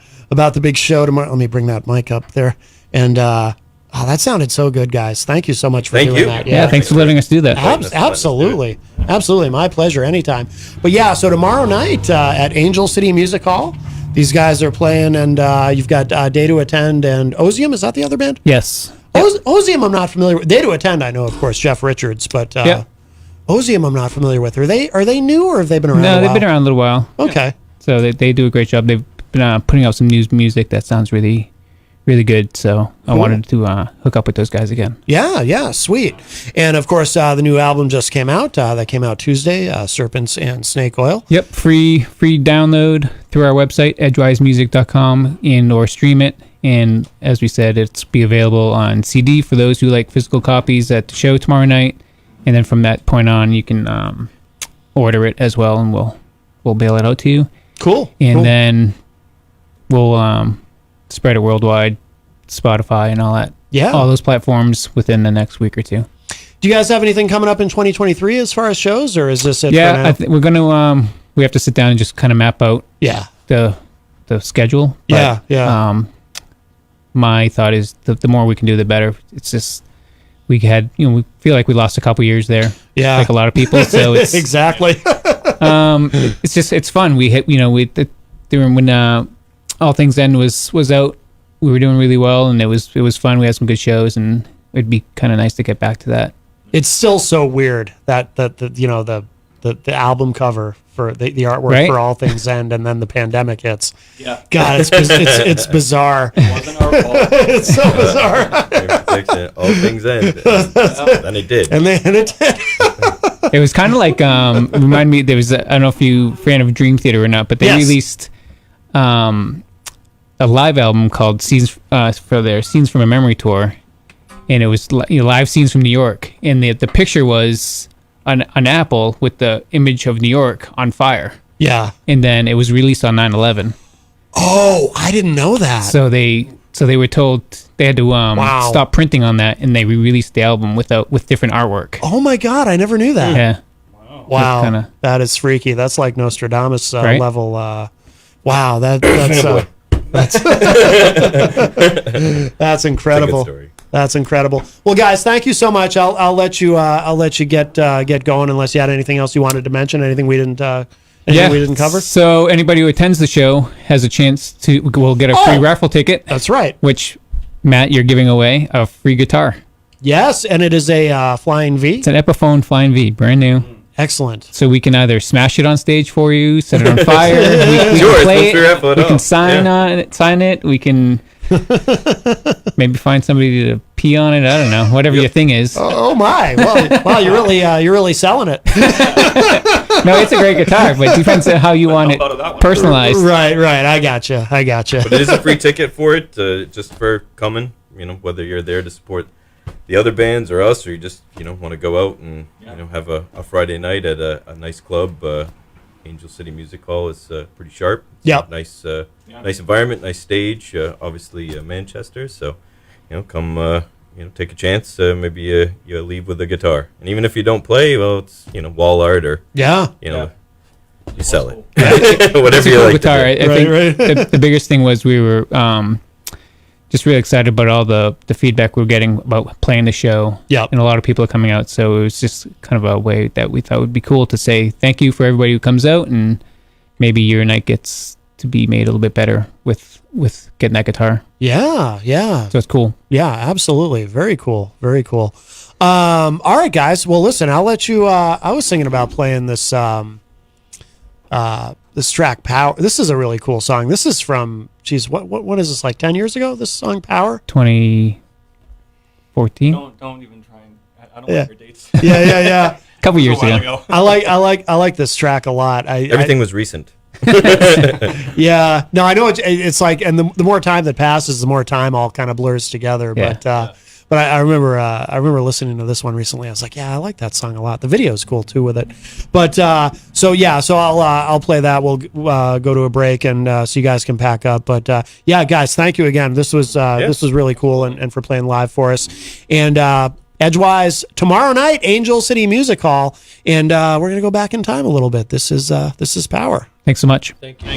big show tomorrow. Let me bring that mic up there. And that sounded so good, guys. Thank you so much for doing that. Yeah, thanks for letting us do that. Absolutely, my pleasure. Anytime. But yeah, so tomorrow night at Angel City Music Hall, these guys are playing, and you've got Day to Attend and Ozium. Is that the other band? Yes. Ozium I'm not familiar with. Day to Attend I know, of course, Jeff Richards, but Ozium I'm not familiar with. Are they new or have they been around? No, they've been around a little while. Okay. So they do a great job. They've been putting out some new music that sounds really, really good. So I Cool. wanted to hook up with those guys again. Yeah, sweet. And of course, the new album just came out. That came out Tuesday, Serpents and Snake Oil. Yep, free download through our website, edgewisemusic.com, and or stream it. And as we said, it's be available on CD for those who like physical copies at the show tomorrow night. And then from that point on, you can order it as well, and we'll bail it out to you. Cool. And cool. then we'll spread it worldwide, Spotify and all that. Yeah. All those platforms within the next week or two. Do you guys have anything coming up in 2023 as far as shows, or is this it? Yeah, for now? we're going to we have to sit down and just kind of map out the schedule. But, my thought is the more we can do, the better. It's just we feel like we lost a couple years there. Yeah, like a lot of people. So it's exactly. It's fun. We hit when All Things End was out. We were doing really well, and it was fun. We had some good shows, and it'd be kind of nice to get back to that. It's still so weird that the album cover for the artwork Right? for All Things End, and then the pandemic hits. Yeah. God, it's bizarre. It wasn't our fault. It's so bizarre. All Things End. And it did. And it did. It was kind of like remind me. There was I don't know if you fan of Dream Theater or not, but they released a live album called Scenes for their Scenes from a Memory tour, and it was live scenes from New York, and the picture was an apple with the image of New York on fire. Yeah. And then it was released on 9/11. Oh, I didn't know that. So they were told they had to stop printing on that, and they re-released the album with different artwork. Oh my God, I never knew that. Yeah. Wow. That is freaky. That's like Nostradamus Right? level. Wow, that's that's incredible. It's a good story. That's incredible. Well, guys, thank you so much. I'll let you get going unless you had anything else you wanted to mention. Anything we didn't cover. So anybody who attends the show has a chance will get a free raffle ticket. That's right. Which, Matt, you're giving away a free guitar. Yes, and it is a Flying V. It's an Epiphone Flying V, brand new. Excellent. So we can either smash it on stage for you, set it on fire. we Sure, can play it's no free raffle at We all. can sign it. We can maybe find somebody to pee on it. I don't know. Whatever your thing is. Oh my! Well, wow, you're really selling it. No, it's a great guitar, but it depends on how you want it personalized. Right. I gotcha. But it is a free ticket for it, just for coming. Whether you're there to support the other bands or us, or you just want to go out and have a Friday night at a nice club. Angel City Music Hall is pretty sharp. Yep. Nice environment, nice stage. Obviously Manchester, so come take a chance. Maybe you leave with a guitar, and even if you don't play, well, it's wall art or you sell it. Whatever you like guitar. to do. I think the biggest thing was we were just really excited about all the feedback we were getting about playing the show. Yep. And a lot of people are coming out, so it was just kind of a way that we thought would be cool to say thank you for everybody who comes out, and maybe your night gets to be made a little bit better with getting that guitar. Yeah. So it's cool. Yeah, absolutely. Very cool. All right, guys. Well, listen, I'll let you. I was thinking about playing this this track, Power. This is a really cool song. This is from, geez, what is this, like 10 years ago? This song, Power? 2014. Don't even try and. I don't like your dates. Yeah. A couple years ago. I like this track a lot. Everything was recent. Yeah. No, I know it's like, and the more time that passes, the more time all kind of blurs together. Yeah. But I remember listening to this one recently. I was like, yeah, I like that song a lot. The video is cool too with it. But so I'll play that. We'll go to a break and so you guys can pack up. But yeah, guys, thank you again. This was really cool and for playing live for us. And Edgewise tomorrow night, Angel City Music Hall, and we're gonna go back in time a little bit. This is Power. Thanks so much. Thank you.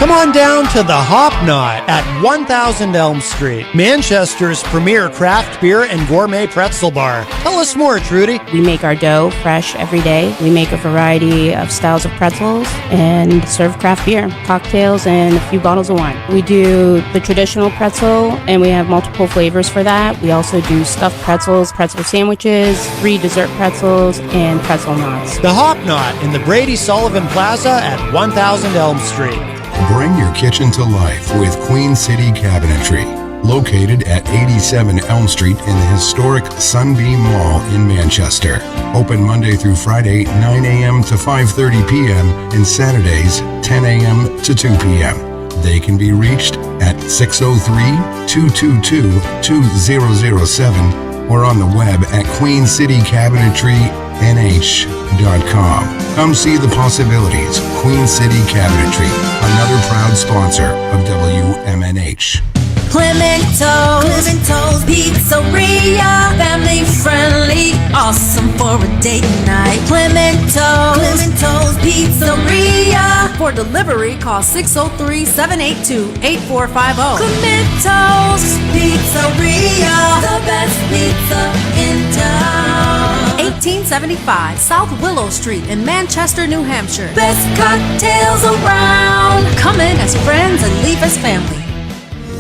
Come on down to the Hop Knot at 1000 Elm Street, Manchester's premier craft beer and gourmet pretzel bar. Tell us more, Trudy. We make our dough fresh every day. We make a variety of styles of pretzels and serve craft beer, cocktails, and a few bottles of wine. We do the traditional pretzel, and we have multiple flavors for that. We also do stuffed pretzels, pretzel sandwiches, free dessert pretzels, and pretzel knots. The Hop Knot in the Brady Sullivan Plaza at 1000 Elm Street. Bring your kitchen to life with Queen City Cabinetry, located at 87 Elm Street in the historic Sunbeam Mall in Manchester. Open Monday through Friday, 9 a.m. to 5:30 p.m. and Saturdays, 10 a.m. to 2 p.m. They can be reached at 603-222-2007 or on the web at queencitycabinetrynh.com. Come see the possibilities. Queen City Cabinetry, another proud sponsor of WMNH. Clemento's Pizzeria, family friendly, awesome for a date night. Clemento's Pizzeria. For delivery, call 603-782-8450. Clemento's Pizzeria, the best pizza in town. 1875 South Willow Street in Manchester, New Hampshire. Best cocktails around. Come in as friends and leave as family.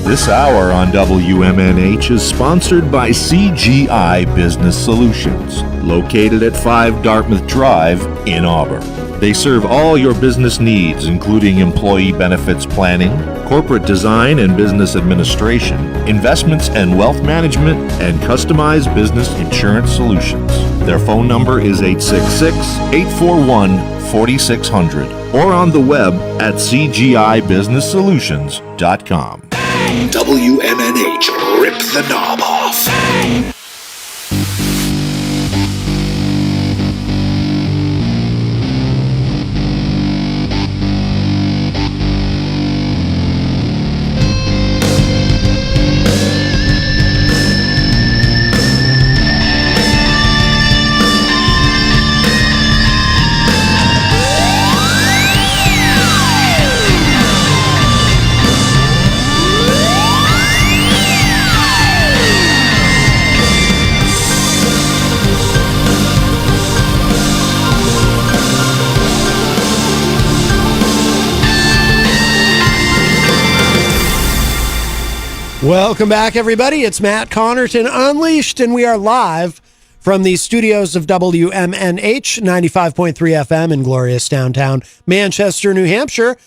This hour on WMNH is sponsored by CGI Business Solutions, located at 5 Dartmouth Drive in Auburn. They serve all your business needs, including employee benefits planning, corporate design and business administration, investments and wealth management, and customized business insurance solutions. Their phone number is 866-841-4600 or on the web at cgibusinesssolutions.com. WMNH, rip the knob off. Welcome back, everybody. It's Matt Connerton Unleashed, and we are live from the studios of WMNH 95.3 FM in glorious downtown Manchester, New Hampshire.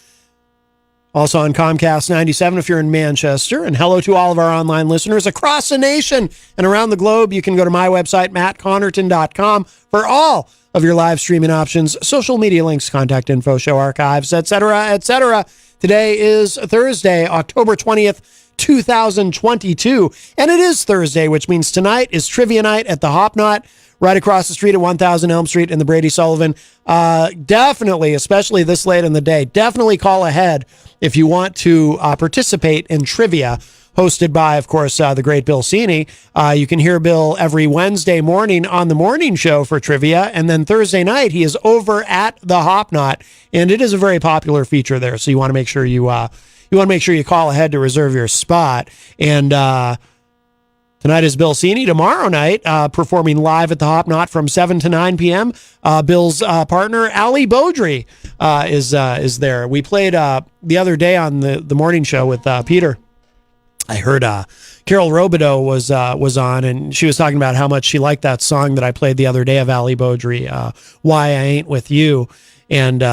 Also on Comcast 97 if you're in Manchester. And hello to all of our online listeners across the nation and around the globe. You can go to my website, mattconnerton.com, for all of your live streaming options, social media links, contact info, show archives, etc., etc. Today is Thursday, October 20th, 2022, and it is Thursday, which means tonight is trivia night at the Hop Knot right across the street at 1000 Elm Street in the Brady Sullivan. Definitely, especially this late in the day, definitely call ahead if you want to participate in trivia hosted by, of course, the great Bill Cini. You can hear Bill every Wednesday morning on the morning show for trivia, and then Thursday night he is over at the Hop Knot, and it is a very popular feature there, so you want to make sure you call ahead to reserve your spot. And tonight is Bill Cini. Tomorrow night, performing live at the Hop Knot from 7 to 9 p.m., Bill's partner, Ali Beaudry, is there. We played the other day on the morning show with Peter. I heard Carol Robideau was on, and she was talking about how much she liked that song that I played the other day of Ali Beaudry, Why I Ain't With You. And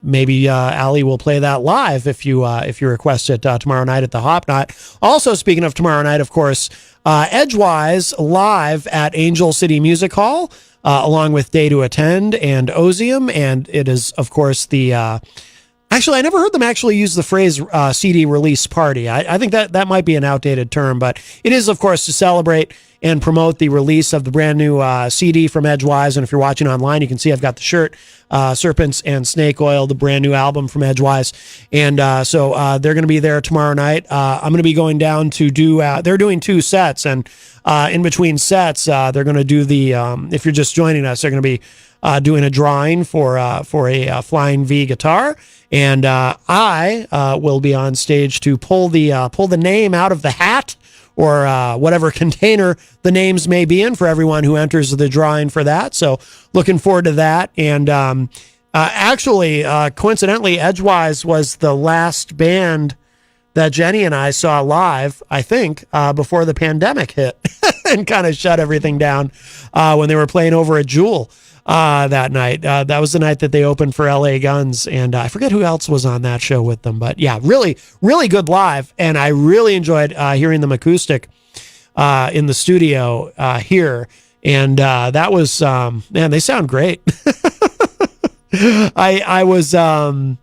maybe Ali will play that live if you request it tomorrow night at the Hop Knot. Also, speaking of tomorrow night, of course, Edgewise live at Angel City Music Hall, along with Day to Attend and Ozium. And it is, of course, the... Actually, I never heard them actually use the phrase CD release party. I think that might be an outdated term, but it is, of course, to celebrate and promote the release of the brand new CD from Edgewise. And if you're watching online, you can see I've got the shirt, Serpents and Snake Oil, the brand new album from Edgewise. And so they're going to be there tomorrow night. I'm going to be going down to do, they're doing 2 sets. And in between sets, they're going to do the, if you're just joining us, they're going to be doing a drawing for a Flying V guitar. And I will be on stage to pull the name out of the hat, or whatever container the names may be in, for everyone who enters the drawing for that. So looking forward to that. And actually, coincidentally, Edgewise was the last band that Jenny and I saw live, I think, before the pandemic hit and kind of shut everything down when they were playing over at Jewel that night. That was the night that they opened for LA Guns, and I forget who else was on that show with them. But yeah, really, really good live, and I really enjoyed hearing them acoustic in the studio here. And that was, man, they sound great. I wasn't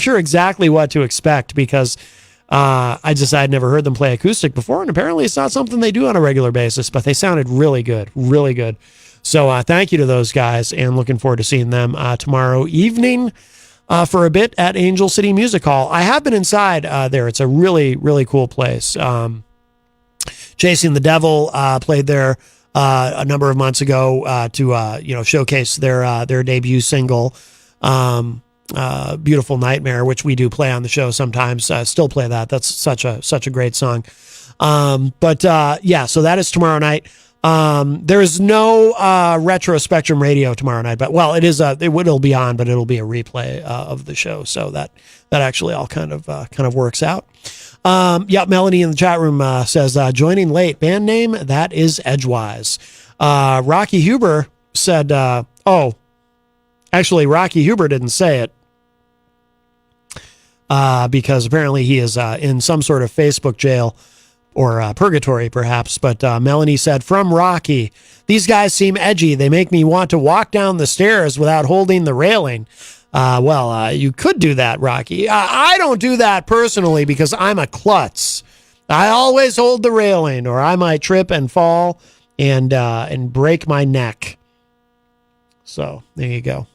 sure exactly what to expect, because I'd never heard them play acoustic before, and apparently it's not something they do on a regular basis, but they sounded really good, really good. So thank you to those guys, and looking forward to seeing them tomorrow evening for a bit at Angel City Music Hall. I have been inside there. It's a really, really cool place. Chasing the Devil played there a number of months ago to showcase their debut single, Beautiful Nightmare, which we do play on the show sometimes. Still play that. That's such a great song. So that is tomorrow night. There is no Retro Spectrum Radio tomorrow night, but it'll be on, but it'll be a replay of the show. So that actually all kind of works out. Melanie in the chat room says joining late. Band name, that is Edgewise. Rocky Huber said, actually Rocky Huber didn't say it because apparently he is in some sort of Facebook jail or purgatory, perhaps. But Melanie said, from Rocky, these guys seem edgy. They make me want to walk down the stairs without holding the railing. You could do that, Rocky. I don't do that personally because I'm a klutz. I always hold the railing, or I might trip and fall and break my neck. So there you go.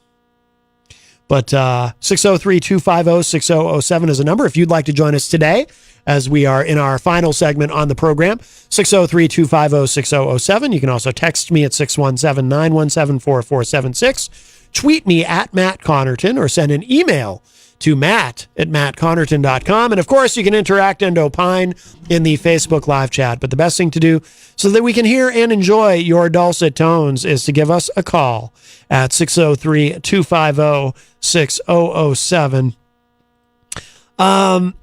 But 603-250-6007 is a number if you'd like to join us today, as we are in our final segment on the program. 603-250-6007. You can also text me at 617-917-4476. Tweet me at Matt Connerton, or send an email to matt@mattconnerton.com. And of course, you can interact and opine in the Facebook live chat. But the best thing to do so that we can hear and enjoy your dulcet tones is to give us a call at 603-250-6007. And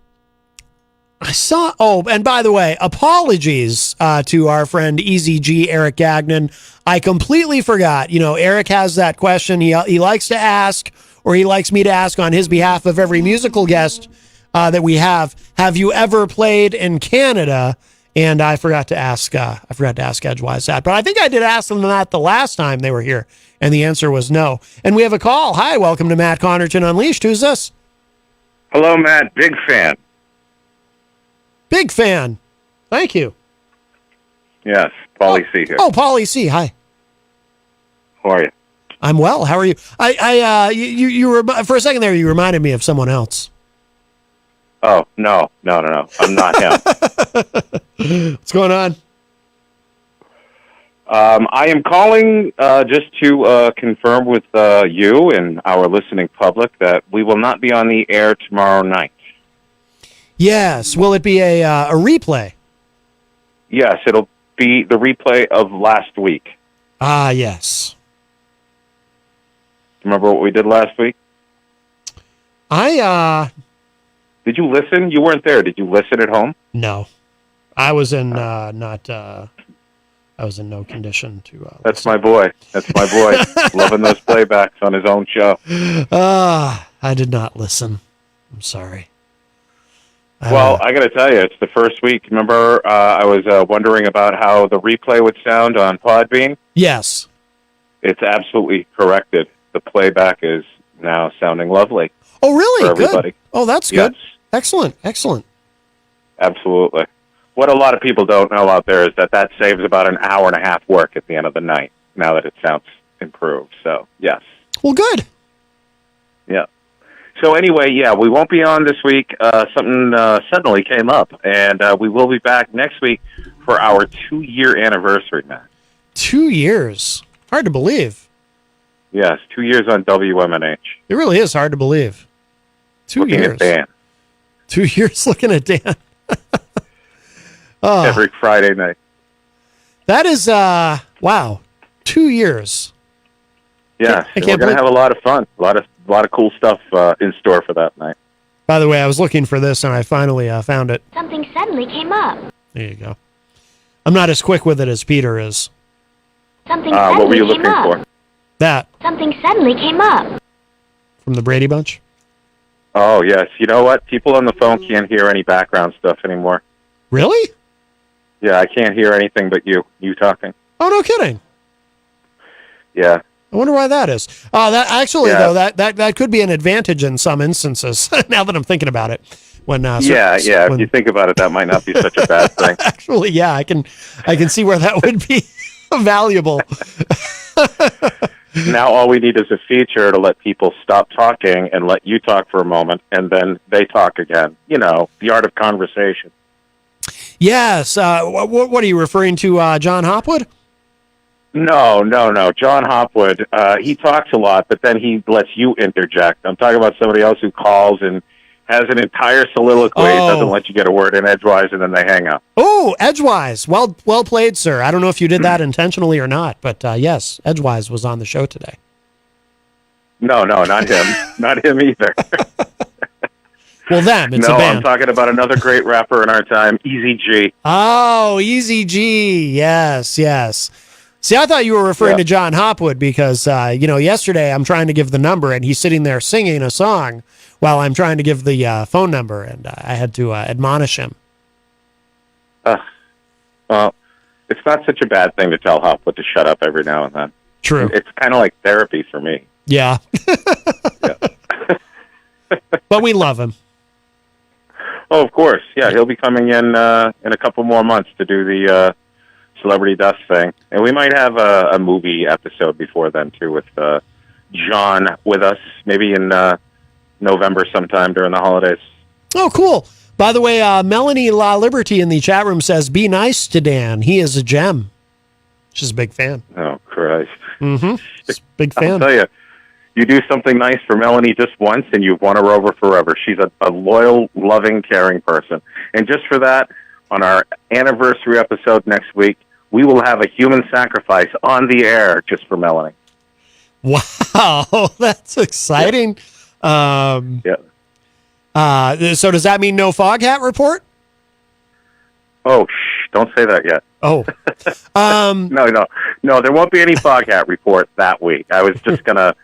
by the way, apologies to our friend Easy G, Eric Gagnon. I completely forgot. Eric has that question he likes to ask, or he likes me to ask on his behalf of every musical guest that we have. Have you ever played in Canada? And I forgot to ask Edgewise that, but I think I did ask them that the last time they were here, and the answer was no. And we have a call. Hi, welcome to Matt Connerton Unleashed. Who's this? Hello, Matt. Big fan. Big fan. Thank you. Yes, Paulie C here. Oh, Paulie C. Hi. How are you? I'm well. How are you? You were, for a second there, you reminded me of someone else. Oh, no. I'm not him. What's going on? I am calling just to confirm with you and our listening public that we will not be on the air tomorrow night. Yes. Will it be a replay? Yes, it'll be the replay of last week. Ah, yes. Remember what we did last week? Did you listen? You weren't there. Did you listen at home? No. I was in I was in no condition to That's my boy. Loving those playbacks on his own show. I did not listen. I'm sorry. Well, I got to tell you, it's the first week. Remember, I was wondering about how the replay would sound on Podbean? Yes. It's absolutely corrected. The playback is now sounding lovely. Oh, really? For everybody. Good. Oh, that's good. Yes. Excellent. Absolutely. what a lot of people don't know out there is that saves about an hour and a half work at the end of the night, now that it sounds improved. So, yes. Well, good. Yeah. So anyway, yeah, we won't be on this week. Something suddenly came up, and we will be back next week for our 2-year anniversary, Matt. 2 years. Hard to believe. Yes, 2 years on WMNH. It really is hard to believe. 2 Looking years. at Dan. 2 years looking at Dan. Every Friday night. That is, wow. 2 years. Yes, I and can't we're going to believe- have a lot of fun. A lot of cool stuff in store for that night. By the way, I was looking for this and I finally found it. Something suddenly came up. There you go. I'm not as quick with it as Peter is. Something What were suddenly you came looking up. for? That Something suddenly came up. from the Brady Bunch. Oh, yes. You know what? People on the phone can't hear any background stuff anymore. Really? Yeah, I can't hear anything but you talking. Oh, no kidding. Yeah. I wonder why that is. That actually, Yeah. though, that could be an advantage in some instances. Now that I'm thinking about it, when Yeah. when- If you think about it, that might not be such a bad thing. actually, yeah, I can see where that would be valuable. Now all we need is a feature to let people stop talking and let you talk for a moment, and then they talk again. You know, the art of conversation. Yes. What are you referring to, John Hopwood? No. John Hopwood, he talks a lot, but then he lets you interject. I'm talking about somebody else who calls and has an entire soliloquy, doesn't let you get a word in edgewise, and then they hang up. Oh, edgewise. Well played, sir. I don't know if you did that intentionally or not, but yes, edgewise was on the show today. No, not him. Not him either. Well, them. It's no, a band. I'm talking about another great rapper in our time, Easy G. Oh, Easy G. Yes. See, I thought you were referring to John Hopwood because, yesterday I'm trying to give the number and he's sitting there singing a song while I'm trying to give the phone number, and I had to admonish him. Well, it's not such a bad thing to tell Hopwood to shut up every now and then. True. It's kind of like therapy for me. Yeah. But we love him. Oh, of course. Yeah, he'll be coming in a couple more months to do the Celebrity Dust thing. And we might have a movie episode before then, too, with John with us, maybe in November sometime during the holidays. Oh, cool. By the way, Melanie La Liberty in the chat room says, be nice to Dan. He is a gem. She's a big fan. Oh, Christ. Mm-hmm. Big fan. I'll tell you, you do something nice for Melanie just once, and you've won her over forever. She's a loyal, loving, caring person. And just for that, on our anniversary episode next week, we will have a human sacrifice on the air just for Melanie. Wow, that's exciting. Yeah. So does that mean no Foghat report? Oh, don't say that yet. Oh. No, there won't be any Foghat report that week. I was just gonna,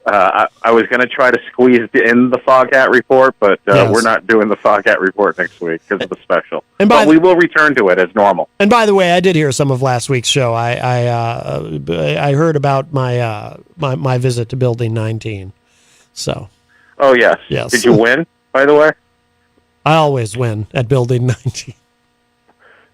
I was gonna try to squeeze in the Foghat report, but Yes. we're not doing the Foghat report next week because of the special. And but we will return to it as normal. And by the way, I did hear some of last week's show. I heard about my visit to Building 19. So. Oh yes. Yes. Did you win? By the way. I always win at Building 19.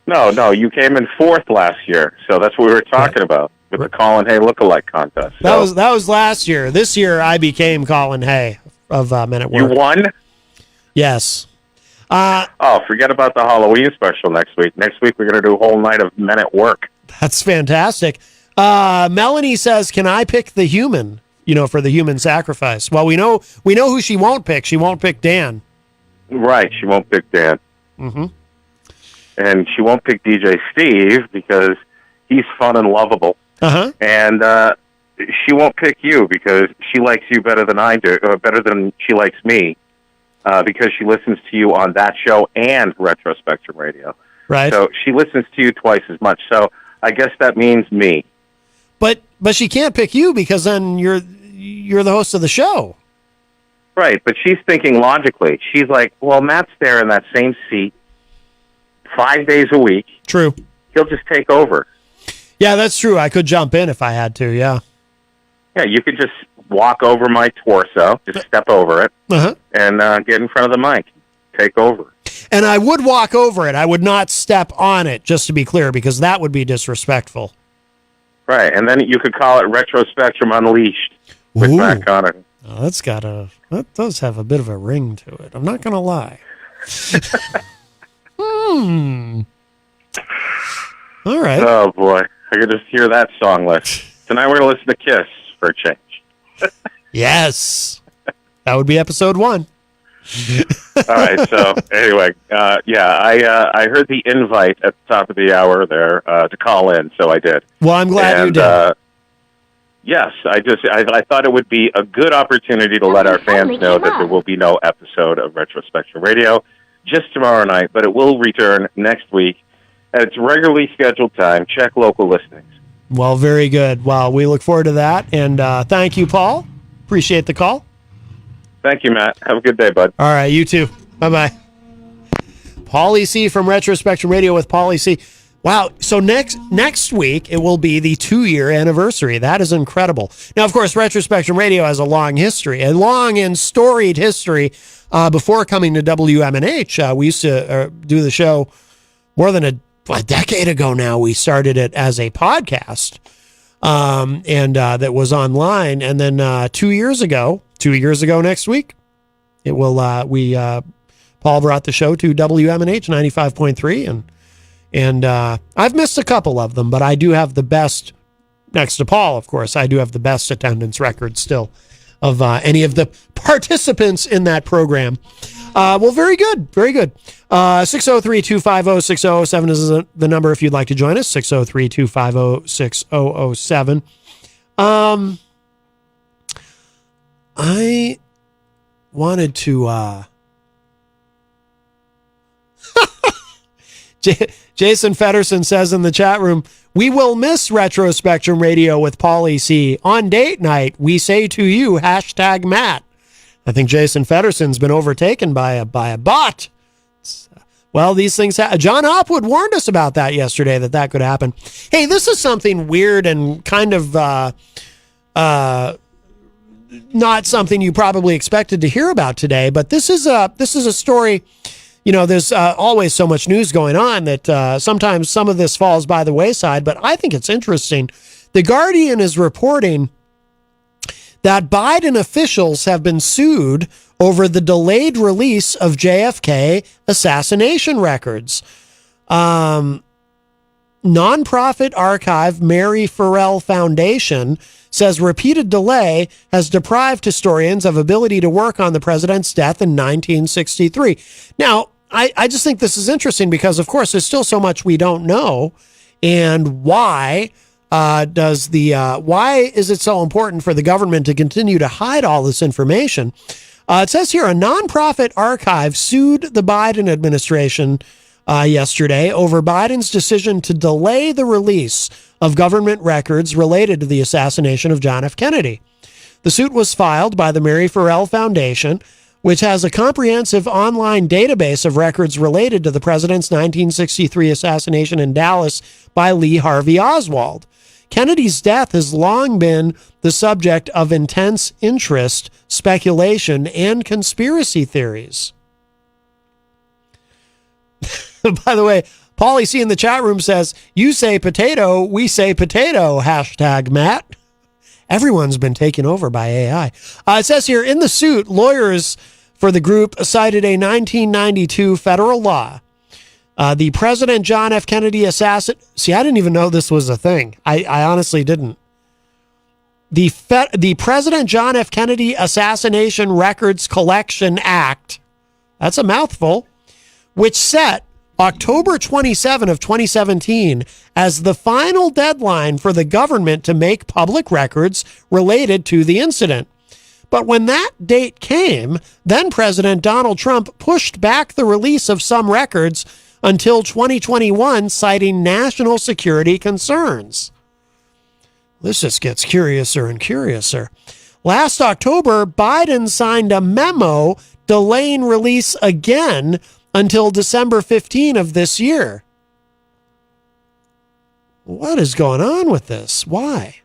No, you came in fourth last year, so that's what we were talking about with the Colin Hay lookalike contest. That was last year. This year, I became Colin Hay of Men at Work. You won? Yes. Forget about the Halloween special next week. Next week, we're going to do a whole night of Men at Work. That's fantastic. Melanie says, "Can I pick the human? For the human sacrifice." Well, we know who she won't pick. She won't pick Dan. Right. She won't pick Dan. Mm-hmm. And she won't pick DJ Steve because he's fun and lovable. Uh-huh. And she won't pick you because she likes you better than I do, or better than she likes me, because she listens to you on that show and Retro Spectrum Radio. Right. So she listens to you twice as much. So I guess that means me. But she can't pick you because then you're the host of the show. Right, but she's thinking logically. She's like, well, Matt's there in that same seat 5 days a week. True. He'll just take over. Yeah, that's true. I could jump in if I had to, yeah. Yeah, you could just walk over my torso, just step over it, Uh-huh. and get in front of the mic, take over. And I would walk over it. I would not step on it, just to be clear, because that would be disrespectful. Right, and then you could call it Retro Spectrum Unleashed with Ooh. Matt Connor. Oh, that does have a bit of a ring to it. I'm not going to lie. All right. Oh, boy. I could just hear that song list. Tonight we're going to listen to Kiss for a change. That would be episode 1. All right, so anyway, I heard the invite at the top of the hour there to call in, so I did. Well, I'm glad you did. Yes, I thought it would be a good opportunity to let our fans know that there will be no episode of Retro Spectrum Radio just tomorrow night, but it will return next week at its regularly scheduled time. Check local listings. Well, very good. Well, we look forward to that, and thank you, Paul. Appreciate the call. Thank you, Matt. Have a good day, bud. All right, you too. Bye-bye. Paulie C from Retro Spectrum Radio with Paulie C. Wow, so next week, it will be the 2-year anniversary. That is incredible. Now, of course, Retro Spectrum Radio has a long history, a long and storied history. Before coming to WMNH, we used to do the show more than a decade ago now. We started it as a podcast, and that was online. And then 2 years ago next week, it will. Paul brought the show to WMNH 95.3, and I've missed a couple of them, but I do have the best. Next to Paul, of course, I do have the best attendance record still of any of the participants in that program. Well, very good. Very good. 603-250-6007 is the number if you'd like to join us. 603-250-6007. I wanted to... Jason Fedderson says in the chat room, we will miss Retro Spectrum Radio with Paulie C. On date night, we say to you, #Matt. I think Jason Fedderson's been overtaken by a bot. Well, these things John Hopwood warned us about that yesterday, that could happen. Hey, this is something weird and kind of not something you probably expected to hear about today, but this is a story. You know, there's always so much news going on that sometimes some of this falls by the wayside, but I think it's interesting. The Guardian is reporting that Biden officials have been sued over the delayed release of JFK assassination records. Nonprofit archive Mary Farrell Foundation says repeated delay has deprived historians of ability to work on the president's death in 1963. Now, I just think this is interesting because, of course, there's still so much we don't know. And why is it so important for the government to continue to hide all this information? It says here, a nonprofit archive sued the Biden administration yesterday over Biden's decision to delay the release of government records related to the assassination of John F. Kennedy. The suit was filed by the Mary Farrell Foundation, which has a comprehensive online database of records related to the president's 1963 assassination in Dallas by Lee Harvey Oswald. Kennedy's death has long been the subject of intense interest, speculation, and conspiracy theories. By the way, Paulie C in the chat room says, you say potato, we say potato, #Matt. Everyone's been taken over by AI. It says here, in the suit, lawyers for the group cited a 1992 federal law. The President John F. Kennedy assassin... See, I didn't even know this was a thing. I honestly didn't. The President John F. Kennedy Assassination Records Collection Act, that's a mouthful, which set October 27 of 2017 as the final deadline for the government to make public records related to the incident. But when that date came, then President Donald Trump pushed back the release of some records until 2021, citing national security concerns. This just gets curiouser and curiouser. Last October, Biden signed a memo delaying release again until December 15 of this year. What is going on with this? Why?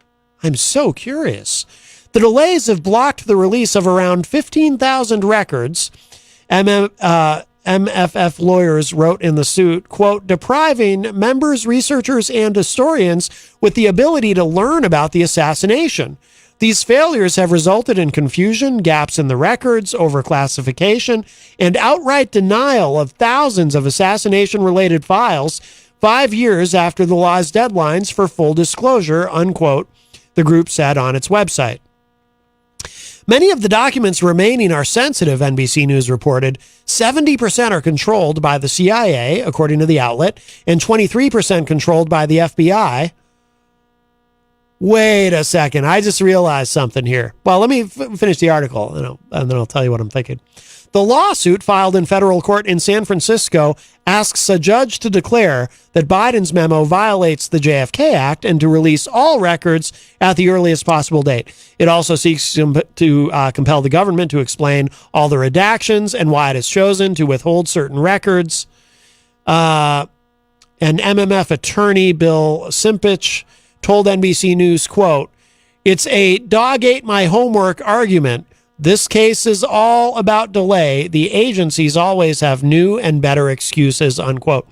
I'm so curious. The delays have blocked the release of around 15,000 records. MFF lawyers wrote in the suit, quote, depriving members, researchers, and historians with the ability to learn about the assassination. These failures have resulted in confusion, gaps in the records, overclassification, and outright denial of thousands of assassination-related files 5 years after the law's deadlines for full disclosure, unquote, the group said on its website. Many of the documents remaining are sensitive, NBC News reported. 70% are controlled by the CIA, according to the outlet, and 23% controlled by the FBI. Wait a second. I just realized something here. Well, let me finish the article, and then I'll tell you what I'm thinking. The lawsuit filed in federal court in San Francisco asks a judge to declare that Biden's memo violates the JFK Act and to release all records at the earliest possible date. It also seeks to compel the government to explain all the redactions and why it has chosen to withhold certain records. An MMF attorney, Bill Simpich, told NBC News, quote, it's a dog ate my homework argument. This case is all about delay. The agencies always have new and better excuses, unquote.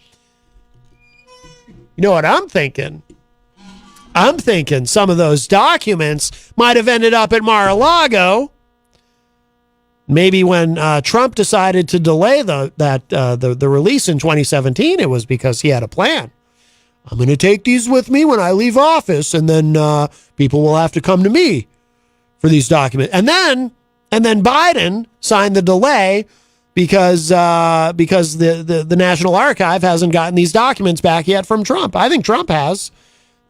You know what I'm thinking? I'm thinking some of those documents might have ended up at Mar-a-Lago. Maybe when Trump decided to delay the release in 2017, it was because he had a plan. I'm going to take these with me when I leave office, and then people will have to come to me for these documents. And then Biden signed the delay because the National Archive hasn't gotten these documents back yet from Trump. I think Trump has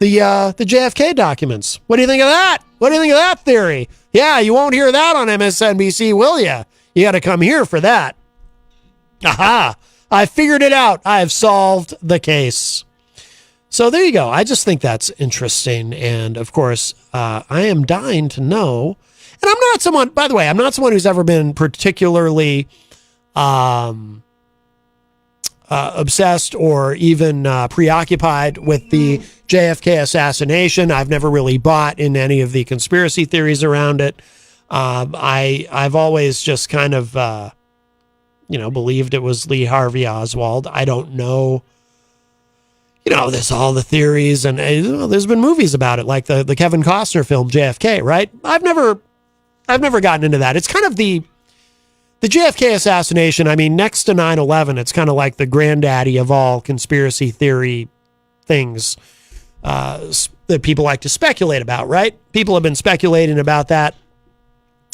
the JFK documents. What do you think of that? What do you think of that theory? Yeah, you won't hear that on MSNBC, will you? You got to come here for that. Aha! I figured it out. I have solved the case. So there you go. I just think that's interesting. And of course, I am dying to know. And I'm not someone, by the way, I'm not someone who's ever been particularly obsessed or even preoccupied with the JFK assassination. I've never really bought in any of the conspiracy theories around it. I've always just kind of, believed it was Lee Harvey Oswald. I don't know. There's all the theories, and there's been movies about it, like the Kevin Costner film JFK, right? I've never gotten into that. It's kind of the JFK assassination. I mean, next to 9/11, it's kind of like the granddaddy of all conspiracy theory things that people like to speculate about, right? People have been speculating about that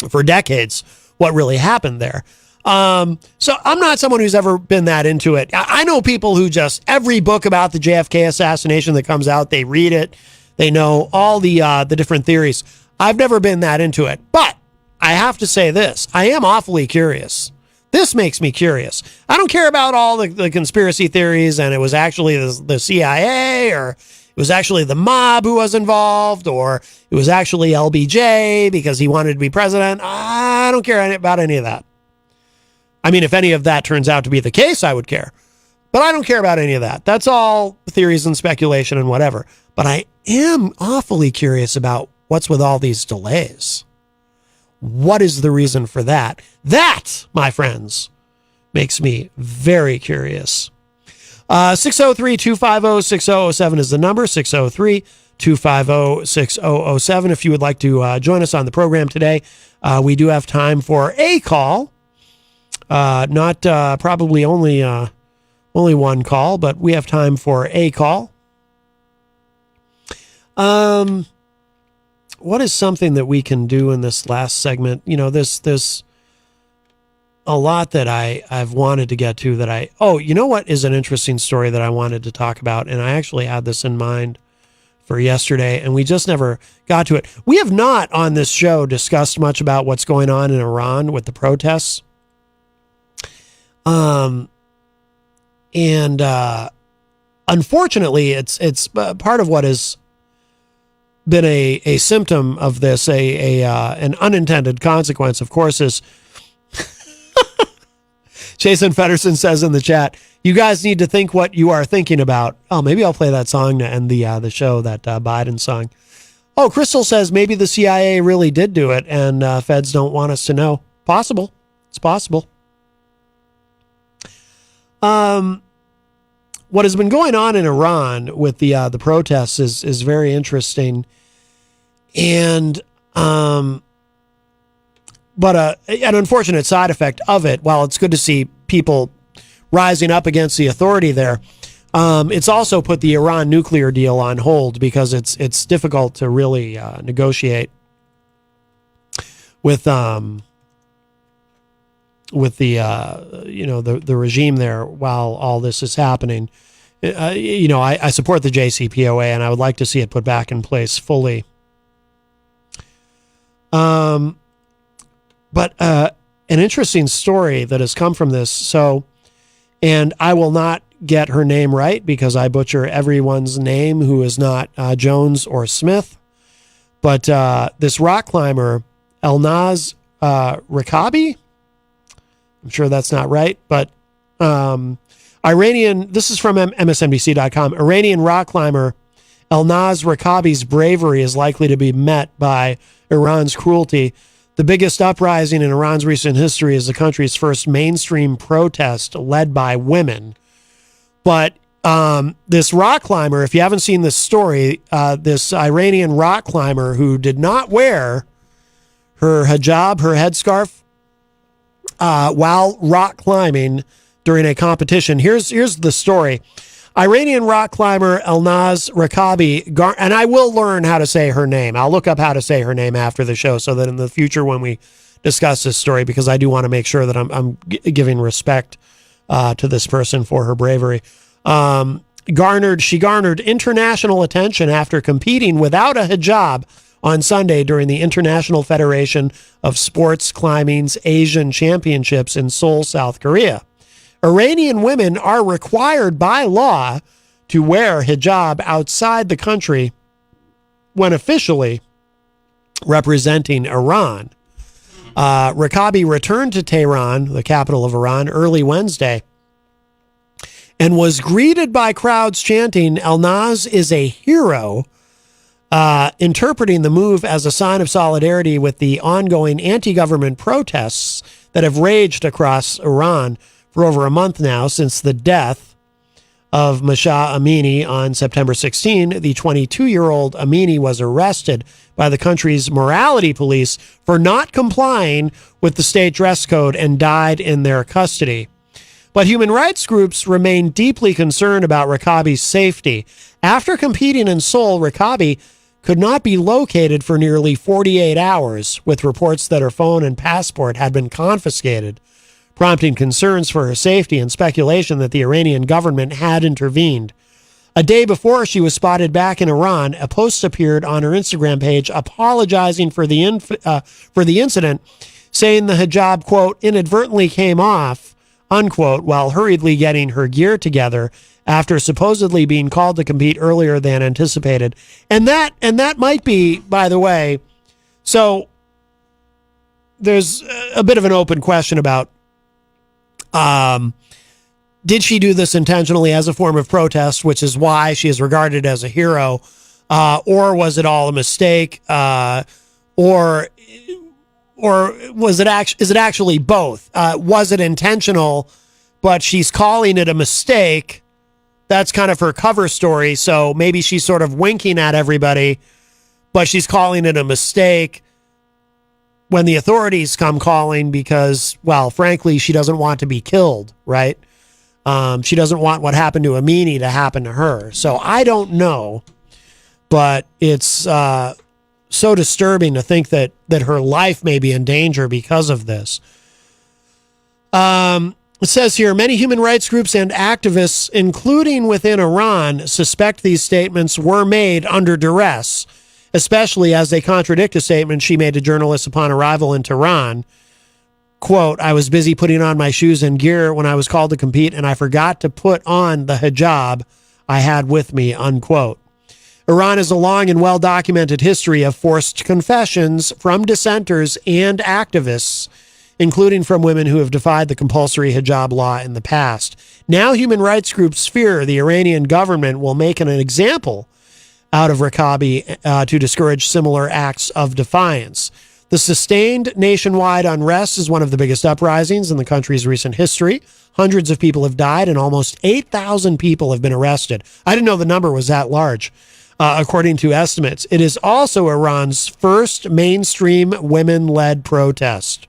for decades, what really happened there. So I'm not someone who's ever been that into it. I know people who just, every book about the JFK assassination that comes out, they read it. They know all the different theories. I've never been that into it, but I have to say this. I am awfully curious. This makes me curious. I don't care about all the conspiracy theories and it was actually the CIA or it was actually the mob who was involved or it was actually LBJ because he wanted to be president. I don't care about any of that. I mean, if any of that turns out to be the case, I would care. But I don't care about any of that. That's all theories and speculation and whatever. But I am awfully curious about what's with all these delays. What is the reason for that? That, my friends, makes me very curious. 603-250-6007 is the number. 603-250-6007. If you would like to join us on the program today, we do have time for a call. Not probably only one call, but we have time for a call. What is something that we can do in this last segment? There's a lot that I've wanted to get to that you know what is an interesting story that I wanted to talk about, and I actually had this in mind for yesterday, and we just never got to it. We have not on this show discussed much about what's going on in Iran with the protests. Unfortunately, it's part of what has been a symptom of this, an unintended consequence, of course, is Jason Fedderson says in the chat, you guys need to think what you are thinking about. Oh, maybe I'll play that song to end the show, that Biden song. Oh, Crystal says maybe the CIA really did do it and feds don't want us to know. Possible. It's possible. What has been going on in Iran with the protests is very interesting, and but an unfortunate side effect of it. While it's good to see people rising up against the authority there, it's also put the Iran nuclear deal on hold because it's difficult to really negotiate with the the regime there while all this is happening. I support the JCPOA and I would like to see it put back in place fully. But an interesting story that has come from this. So, and I will not get her name right because I butcher everyone's name who is not Jones or Smith. But this rock climber, Elnaz Rakabi, I'm sure that's not right, but Iranian, this is from MSNBC.com, Iranian rock climber Elnaz Rakabi's bravery is likely to be met by Iran's cruelty. The biggest uprising in Iran's recent history is the country's first mainstream protest led by women. But this rock climber, if you haven't seen this story, this Iranian rock climber who did not wear her hijab, her headscarf, while rock climbing during a competition. Here's the story. Iranian rock climber Elnaz Rakabi, and I will learn how to say her name. I'll look up how to say her name after the show so that in the future when we discuss this story, because I do want to make sure that I'm giving respect to this person for her bravery. She garnered international attention after competing without a hijab on Sunday during the International Federation of Sports Climbing's Asian Championships in Seoul, South Korea. Iranian women are required by law to wear hijab outside the country when officially representing Iran. Rakabi returned to Tehran, the capital of Iran, early Wednesday and was greeted by crowds chanting, "Elnaz is a hero," interpreting the move as a sign of solidarity with the ongoing anti-government protests that have raged across Iran for over a month now since the death of Mahsa Amini on September 16. The 22-year-old Amini was arrested by the country's morality police for not complying with the state dress code and died in their custody. But human rights groups remain deeply concerned about Rakabi's safety. After competing in Seoul, Rakabi could not be located for nearly 48 hours, with reports that her phone and passport had been confiscated, prompting concerns for her safety and speculation that the Iranian government had intervened. A day before she was spotted back in Iran, a post appeared on her Instagram page apologizing for the incident, saying the hijab, quote, inadvertently came off, unquote, while hurriedly getting her gear together after supposedly being called to compete earlier than anticipated. And that might be, by the way, so there's a bit of an open question about did she do this intentionally as a form of protest, which is why she is regarded as a hero, or was it all a mistake, or was it is it actually both? Was it intentional, but she's calling it a mistake? That's kind of her cover story. So maybe she's sort of winking at everybody, but she's calling it a mistake when the authorities come calling because, well, frankly, she doesn't want to be killed, right? She doesn't want what happened to Amini to happen to her. So I don't know, but it's so disturbing to think that her life may be in danger because of this. It says here, many human rights groups and activists, including within Iran, suspect these statements were made under duress, especially as they contradict a statement she made to journalists upon arrival in Tehran. Quote, I was busy putting on my shoes and gear when I was called to compete, and I forgot to put on the hijab I had with me, unquote. Iran has a long and well-documented history of forced confessions from dissenters and activists, including from women who have defied the compulsory hijab law in the past. Now human rights groups fear the Iranian government will make an example out of Rakabi to discourage similar acts of defiance. The sustained nationwide unrest is one of the biggest uprisings in the country's recent history. Hundreds of people have died and almost 8,000 people have been arrested. I didn't know the number was that large, according to estimates. It is also Iran's first mainstream women-led protest.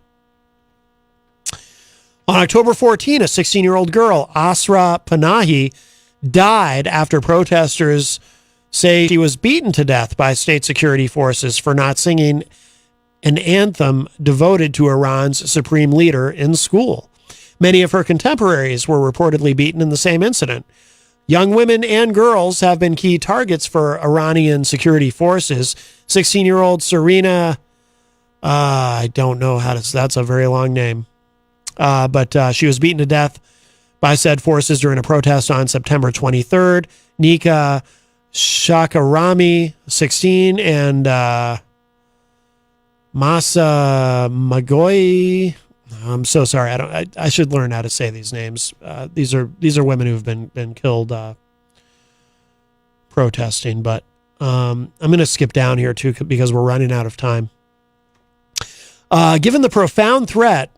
On October 14, a 16-year-old girl, Asra Panahi, died after protesters say she was beaten to death by state security forces for not singing an anthem devoted to Iran's supreme leader in school. Many of her contemporaries were reportedly beaten in the same incident. Young women and girls have been key targets for Iranian security forces. 16-year-old Serena, I don't know how to, that's a very long name. But she was beaten to death by said forces during a protest on September 23rd. Nika Shakarami, 16, and Masa Magoi. I'm so sorry. I should learn how to say these names. These are women who've been killed protesting. But I'm going to skip down here too because we're running out of time. Given the profound threat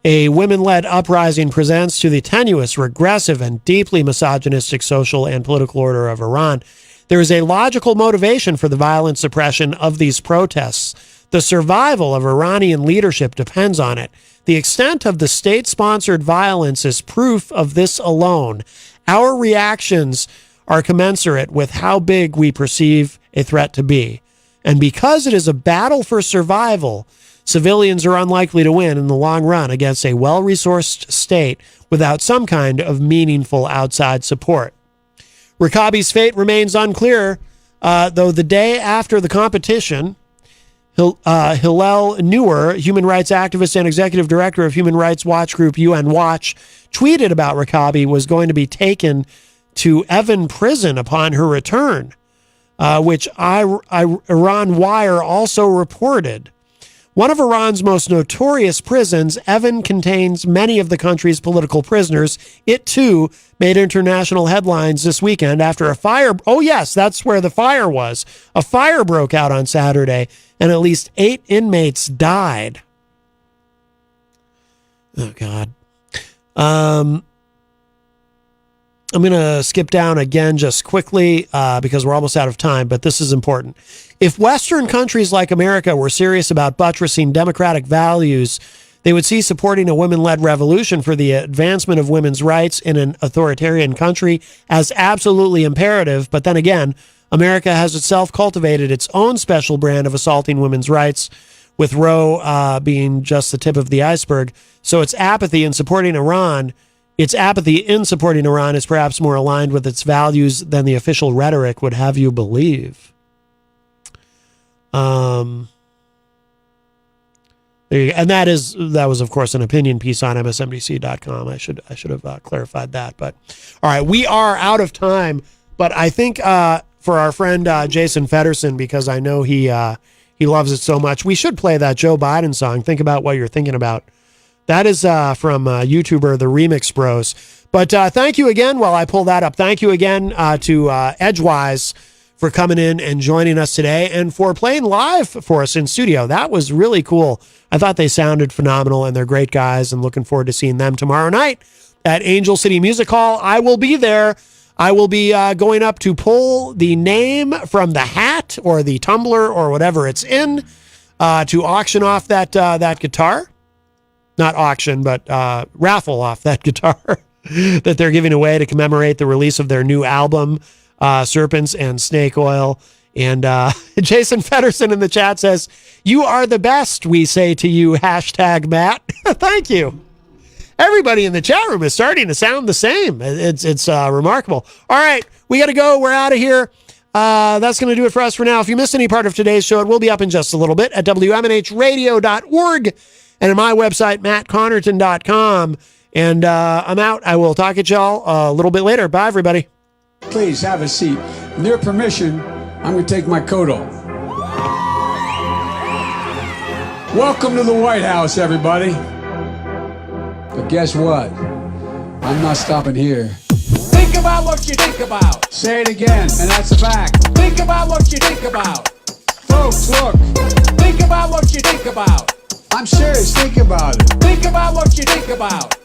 a women-led uprising presents to the tenuous, regressive, and deeply misogynistic social and political order of Iran, there is a logical motivation for the violent suppression of these protests. The survival of Iranian leadership depends on it. The extent of the state-sponsored violence is proof of this alone. Our reactions are commensurate with how big we perceive a threat to be. And because it is a battle for survival, civilians are unlikely to win in the long run against a well-resourced state without some kind of meaningful outside support. Rakabi's fate remains unclear, though the day after the competition, Hillel Neuer, human rights activist and executive director of human rights watch group UN Watch, tweeted about Rakabi was going to be taken to Evin prison upon her return, which Iran Wire also reported. One of Iran's most notorious prisons, Evin contains many of the country's political prisoners. It, too, made international headlines this weekend after a fire. Oh, yes, that's where the fire was. A fire broke out on Saturday, and at least 8 inmates died. Oh, God. I'm going to skip down again just quickly because we're almost out of time, but this is important. If Western countries like America were serious about buttressing democratic values, they would see supporting a women-led revolution for the advancement of women's rights in an authoritarian country as absolutely imperative. But then again, America has itself cultivated its own special brand of assaulting women's rights, with Roe being just the tip of the iceberg. So its apathy in supporting Iran is perhaps more aligned with its values than the official rhetoric would have you believe. And that was, of course, an opinion piece on MSNBC.com. I should have clarified that. But all right, we are out of time. But I think for our friend Jason Federson, because I know he loves it so much, we should play that Joe Biden song. Think about what you're thinking about. That is from YouTuber The Remix Bros. But thank you again while I pull that up. Thank you again to Edgewise for coming in and joining us today and for playing live for us in studio. That was really cool. I thought they sounded phenomenal, and they're great guys, and looking forward to seeing them tomorrow night at Angel City Music Hall. I will be there. I will be going up to pull the name from the hat or the tumbler or whatever it's in to auction off that guitar. Not auction, but raffle off that guitar that they're giving away to commemorate the release of their new album, Serpents and Snake Oil. And Jason Federson in the chat says, "You are the best, we say to you, #Matt." Thank you. Everybody in the chat room is starting to sound the same. It's remarkable. All right, we got to go. We're out of here. That's going to do it for us for now. If you missed any part of today's show, it will be up in just a little bit at WMNHradio.org and at my website, mattconnerton.com. And I'm out. I will talk at y'all a little bit later. Bye, everybody. Please have a seat. With your permission, I'm going to take my coat off. Welcome to the White House, everybody. But guess what? I'm not stopping here. Think about what you think about. Say it again, and that's a fact. Think about what you think about. Folks, look. Think about what you think think about. I'm serious, think about it. Think about what you think about.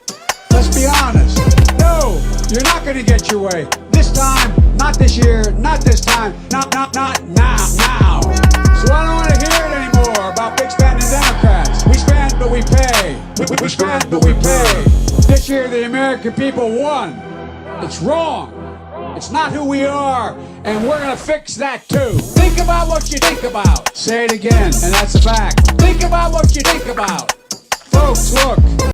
Let's be honest. No, you're not going to get your way. This time, not this year, not this time, not now. So I don't want to hear it anymore about big spending Democrats. We spend, but we pay. We spend, but we pay. This year, the American people won. It's wrong. It's not who we are, and we're gonna fix that too. Think about what you think about. Say it again, and that's a fact. Think about what you think about. Folks, look.